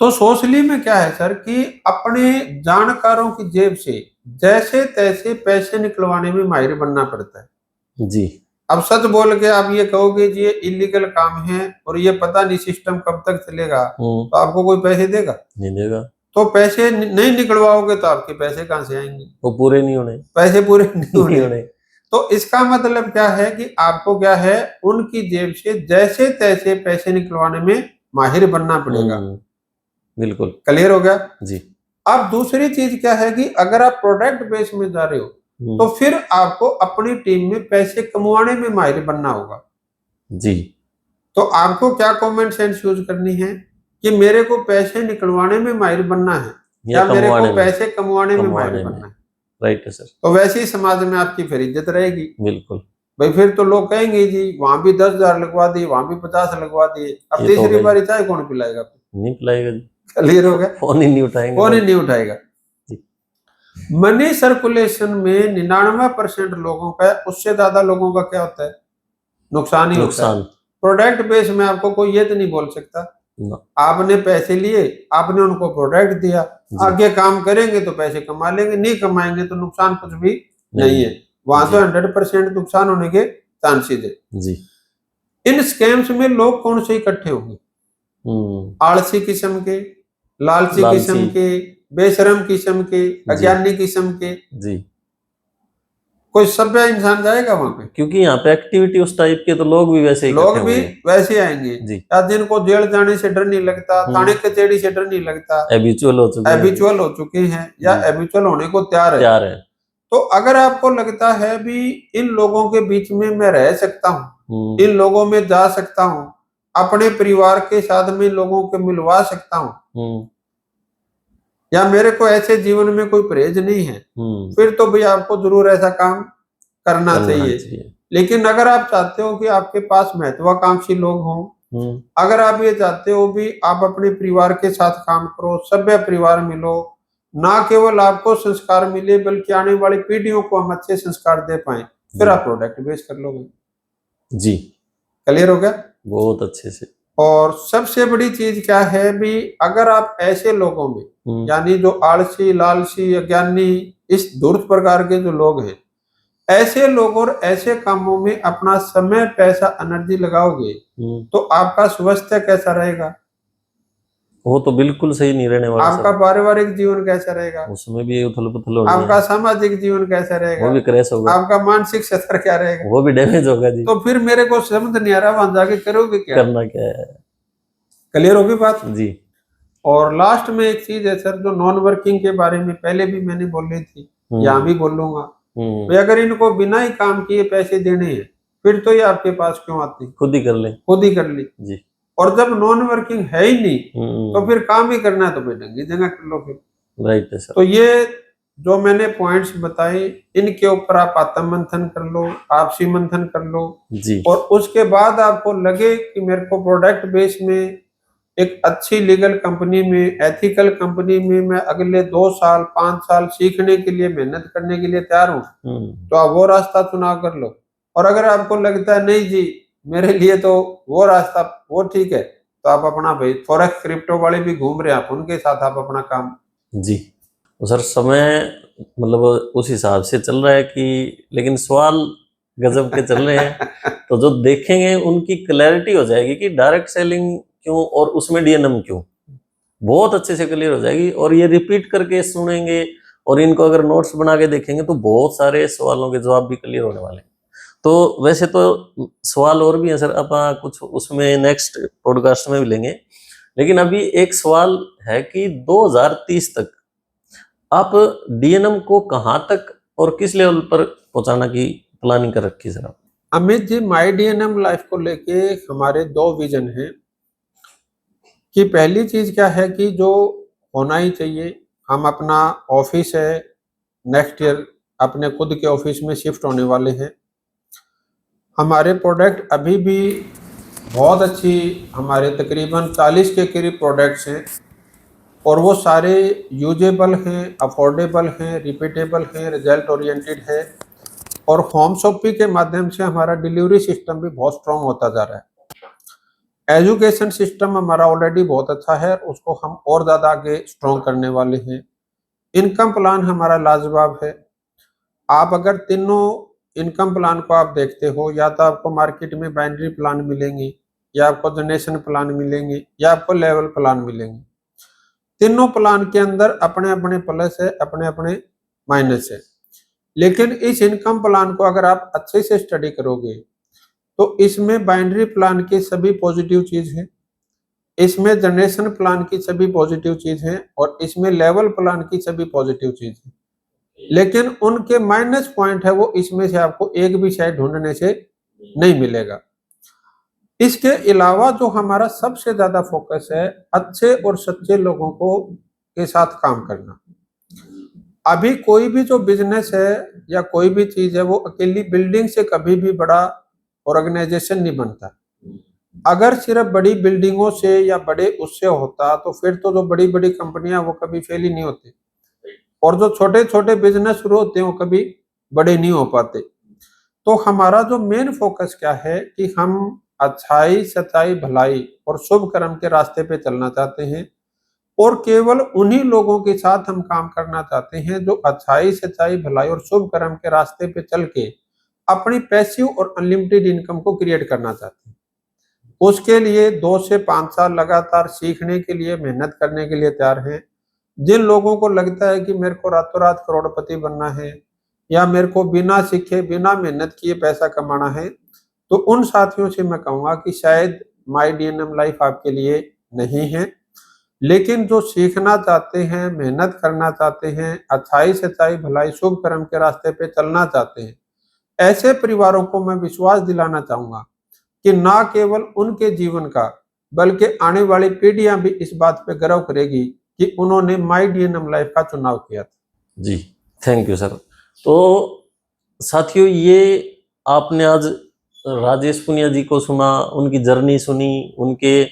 तो सोशली में क्या है सर कि अपने जानकारों की जेब से जैसे तैसे पैसे निकलवाने में माहिर बनना पड़ता है जी। अब सच बोल के आप ये कहोगे जी ये इलीगल काम है और ये पता नहीं सिस्टम कब तक चलेगा, तो आपको कोई पैसे देगा? नहीं देगा। तो पैसे नहीं निकलवाओगे तो आपके पैसे कहाँ से आएंगे? वो पूरे नहीं होने, पैसे पूरे नहीं होने। तो इसका मतलब क्या है कि आपको क्या है, उनकी जेब से जैसे तैसे पैसे निकलवाने में माहिर बनना पड़ेगा। बिल्कुल। क्लियर हो गया जी। अब दूसरी चीज क्या है कि अगर आप प्रोडक्ट बेस में जा रहे हो तो फिर आपको अपनी टीम में पैसे कमाने में माहिर बनना होगा। जी। तो आपको क्या कॉमन सेंस यूज करनी है कि मेरे को पैसे निकलवाने में माहिर बनना है या मेरे को पैसे कमाने में माहिर बनना है? राइट है सर। तो वैसे ही समाज में आपकी फिर इज्जत रहेगी। बिल्कुल भाई फिर तो लोग कहेंगे जी वहां भी 10,000 लगवा दिए, वहां भी 50 लगवा दिए, अब तीसरी बार चाय कौन पिलाएगा? नहीं पिलाएगा जी। क्लियर हो गया? फोन ही नहीं उठाएंगे। फोन ही नहीं उठाएगा। मनी सर्कुलेशन में 99% लोगों का, उससे ज्यादा लोगों का क्या होता है? नुकसान ही होता है। प्रोडक्ट बेस में आपको कोई ये तो नहीं बोल सकता आपने पैसे लिए, आपने उनको प्रोडक्ट दिया, आगे काम करेंगे तो पैसे कमा लेंगे, नहीं कमाएंगे तो नुकसान कुछ भी नहीं है। वहां तो 100% नुकसान होने के चांसेस है जी। इन स्कैम्स में लोग कौन से इकट्ठे होंगे? आलसी किस्म के, लालची किस्म के, बेशरम किस्म के, अज्ञानी किस्म के। जी। कोई सभ्य इंसान जाएगा वहां पे? क्योंकि यहाँ पे एक्टिविटी उस टाइप के, तो लोग भी वैसे वैसे आएंगे जी। या जिनको जेल जाने से डर नहीं लगता, थाने कचहरी से डर नहीं लगता, हैबिचुअल हो चुके हैं या हैबिचुअल होने को तैयार है। तो अगर आपको लगता है भी इन लोगों के बीच में मैं रह सकता हूँ, इन लोगों में जा सकता हूँ, अपने परिवार के साथ में लोगों को मिलवा सकता हूँ, या मेरे को ऐसे जीवन में कोई परहेज नहीं है, फिर तो भाई आपको जरूर ऐसा काम करना चाहिए। लेकिन अगर आप चाहते हो कि आपके पास महत्वाकांक्षी लोग हों, अगर आप ये चाहते हो भी आप अपने परिवार के साथ काम करो, सभ्य परिवार मिलो, ना केवल आपको संस्कार मिले बल्कि आने वाली पीढ़ियों को हम अच्छे संस्कार दे पाए, फिर आप प्रोडक्ट बेस कर लोगे जी। क्लियर हो गया? बहुत अच्छे से। और सबसे बड़ी चीज क्या है भी, अगर आप ऐसे लोगों में यानी जो आलसी, लालची, अज्ञानी, इस दुर्त प्रकार के जो लोग हैं, ऐसे लोग और ऐसे कामों में अपना समय, पैसा, एनर्जी लगाओगे तो आपका स्वास्थ्य कैसा रहेगा, वो तो बिल्कुल सही नहीं रहने वाला आपका सर। पारिवारिक जीवन कैसा रहेगा, उसमें भी उथल पुथल होनी आपका है, सामाजिक जीवन कैसा वो रहेगा, भी क्रैश होगा, आपका मानसिक स्तर क्या रहेगा, वो भी डैमेज होगा जी। तो फिर मेरे को समझ नहीं आ रहा वहां जाके करोगे क्या, करना क्या है क्लियर होगी बात। जी। और लास्ट में एक चीज है सर, जो नॉन वर्किंग के बारे में पहले भी मैंने बोली थी, यहाँ भी बोलूंगा, भाई अगर इनको बिना ही काम किए पैसे देने हैं फिर तो ये आपके पास क्यों आते हैं, खुद ही कर ले, खुद ही कर ली जी। और जब नॉन वर्किंग है ही नहीं तो फिर काम ही करना है तो फिर ढंगी जगह कर लो फिर। राइट है सर। तो ये जो मैंने पॉइंट्स बताए इनके ऊपर आप आत्म मंथन कर लो, आपसी मंथन कर लो जी। और उसके बाद आपको लगे कि मेरे को प्रोडक्ट बेस में एक अच्छी लीगल कंपनी में, एथिकल कंपनी में मैं अगले 2 साल 5 साल सीखने के लिए, मेहनत करने के लिए तैयार हूँ, तो आप वो रास्ता चुनाव कर लो। और अगर आपको लगता है नहीं जी मेरे लिए तो वो रास्ता वो ठीक है, तो आप अपना भाई फॉरेक्स क्रिप्टो वाले भी घूम रहे हैं, आप उनके साथ आप अपना काम। जी तो सर समय मतलब उस हिसाब से चल रहा है कि, लेकिन सवाल गजब के चल रहे हैं तो जो देखेंगे उनकी क्लैरिटी हो जाएगी कि डायरेक्ट सेलिंग क्यों और उसमें डीएनएम क्यों, बहुत अच्छे से क्लियर हो जाएगी। और ये रिपीट करके सुनेंगे और इनको अगर नोट्स बना के देखेंगे तो बहुत सारे सवालों के जवाब भी क्लियर होने वाले हैं। तो वैसे तो सवाल और भी हैं सर, आप कुछ उसमें नेक्स्ट पॉडकास्ट में भी लेंगे, लेकिन अभी एक सवाल है कि 2030 तक आप डीएनएम को कहाँ तक और किस लेवल पर पहुंचाना की प्लानिंग कर रखी सर आप? अमित जी, माई डीएनएम लाइफ को लेके हमारे 2 विजन हैं कि पहली चीज क्या है कि जो होना ही चाहिए, हम अपना ऑफिस है नेक्स्ट ईयर अपने खुद के ऑफिस में शिफ्ट होने वाले हैं। हमारे प्रोडक्ट अभी भी बहुत अच्छी, हमारे तकरीबन 40 के करीब प्रोडक्ट्स हैं और वो सारे यूजेबल हैं, अफोर्डेबल हैं, रिपीटेबल हैं, रिजल्ट ओरिएंटेड है और होम शॉपिंग के माध्यम से हमारा डिलीवरी सिस्टम भी बहुत स्ट्रॉन्ग होता जा रहा है। एजुकेशन सिस्टम हमारा ऑलरेडी बहुत अच्छा है, उसको हम और ज़्यादा आगे स्ट्रॉन्ग करने वाले हैं। इनकम प्लान हमारा लाजवाब है। आप अगर तीनों इनकम प्लान को आप देखते हो, या तो आपको मार्केट में बाइनरी प्लान मिलेंगे, या आपको डोनेशन प्लान मिलेंगे, या आपको लेवल प्लान मिलेंगे। तीनों प्लान के अंदर अपने अपने प्लस है, अपने अपने माइनस है, लेकिन इस इनकम प्लान को अगर आप अच्छे से स्टडी करोगे तो इसमें बाइनरी प्लान की सभी पॉजिटिव चीज है, इसमें जनरेशन प्लान की सभी पॉजिटिव चीज है और इसमें लेवल प्लान की सभी पॉजिटिव चीज है, लेकिन उनके माइनस पॉइंट है वो इसमें से आपको एक भी शायद ढूंढने से नहीं मिलेगा। इसके अलावा जो हमारा सबसे ज्यादा फोकस है, अच्छे और सच्चे लोगों को के साथ काम करना। अभी कोई भी जो बिजनेस है या कोई भी चीज है वो अकेली बिल्डिंग से कभी भी बड़ा ऑर्गेनाइजेशन नहीं बनता। अगर सिर्फ बड़ी बिल्डिंगों से या बड़े उससे होता तो फिर तो जो बड़ी बड़ी कंपनियां वो कभी फेल ही नहीं होती और जो छोटे छोटे बिजनेस शुरू होते हैं वो कभी बड़े नहीं हो पाते। तो हमारा जो मेन फोकस क्या है कि हम अच्छाई, सच्चाई, भलाई और शुभ कर्म के रास्ते पे चलना चाहते हैं और केवल उन्हीं लोगों के साथ हम काम करना चाहते हैं जो अच्छाई, सच्चाई, भलाई और शुभ कर्म के रास्ते पे चल के अपनी पैसिव और अनलिमिटेड इनकम को क्रिएट करना चाहते हैं। उसके लिए 2 से 5 साल लगातार सीखने के लिए, मेहनत करने के लिए तैयार हैं। जिन लोगों को लगता है कि मेरे को रातों रात करोड़पति बनना है या मेरे को बिना सीखे, बिना मेहनत किए पैसा कमाना है, तो उन साथियों से मैं कहूँगा कि शायद माई डीएनएम लाइफ आपके लिए नहीं है। लेकिन जो सीखना चाहते हैं, मेहनत करना चाहते हैं, अच्छाई, सच्चाई, भलाई, शुभ कर्म के रास्ते पे चलना चाहते हैं, ऐसे परिवारों को मैं विश्वास दिलाना चाहूंगा कि ना केवल उनके जीवन का बल्कि आने वाली पीढ़ियां भी इस बात पे गर्व करेगी कि उन्होंने माई डीएनएम लाइफ का चुनाव किया था। जी, थैंक यू सर। तो साथियों, ये आपने आज राजेश पुनिया जी को सुना, उनकी जर्नी सुनी, उनके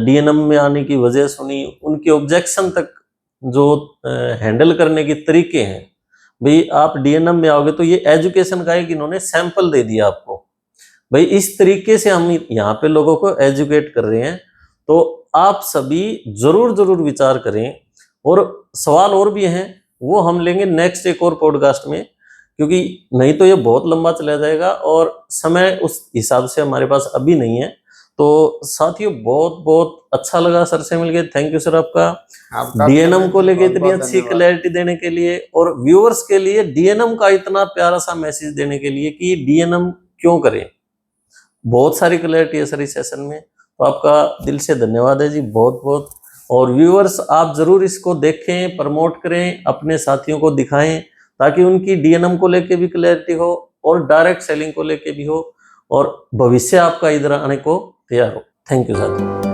डीएनएम में आने की वजह सुनी, उनके ऑब्जेक्शन तक जो हैंडल करने के तरीके हैं। भाई आप डीएनएम में आओगे तो ये एजुकेशन का एक इन्होंने सैंपल दे दिया आपको, भाई इस तरीके से हम यहाँ पे लोगों को एजुकेट कर रहे हैं। तो आप सभी जरूर जरूर विचार करें। और सवाल और भी हैं, वो हम लेंगे नेक्स्ट एक और पॉडकास्ट में, क्योंकि नहीं तो ये बहुत लंबा चला जाएगा और समय उस हिसाब से हमारे पास अभी नहीं है। तो साथियों बहुत बहुत अच्छा लगा सर से मिलके, थैंक यू सर आपका डीएनएम को लेके इतनी अच्छी क्लैरिटी देने के लिए, और व्यूअर्स के लिए डीएनएम का इतना प्यारा सा मैसेज देने के लिए कि डीएनएम क्यों करें। बहुत सारी क्लैरिटी है सर इस सेशन में, तो आपका दिल से धन्यवाद है जी, बहुत बहुत। और व्यूअर्स आप जरूर इसको देखें, प्रमोट करें, अपने साथियों को दिखाएं, ताकि उनकी डीएनएम को लेके भी क्लैरिटी हो और डायरेक्ट सेलिंग को लेके भी हो, और भविष्य आपका इधर आने को तैयार हो। थैंक यू साथियों।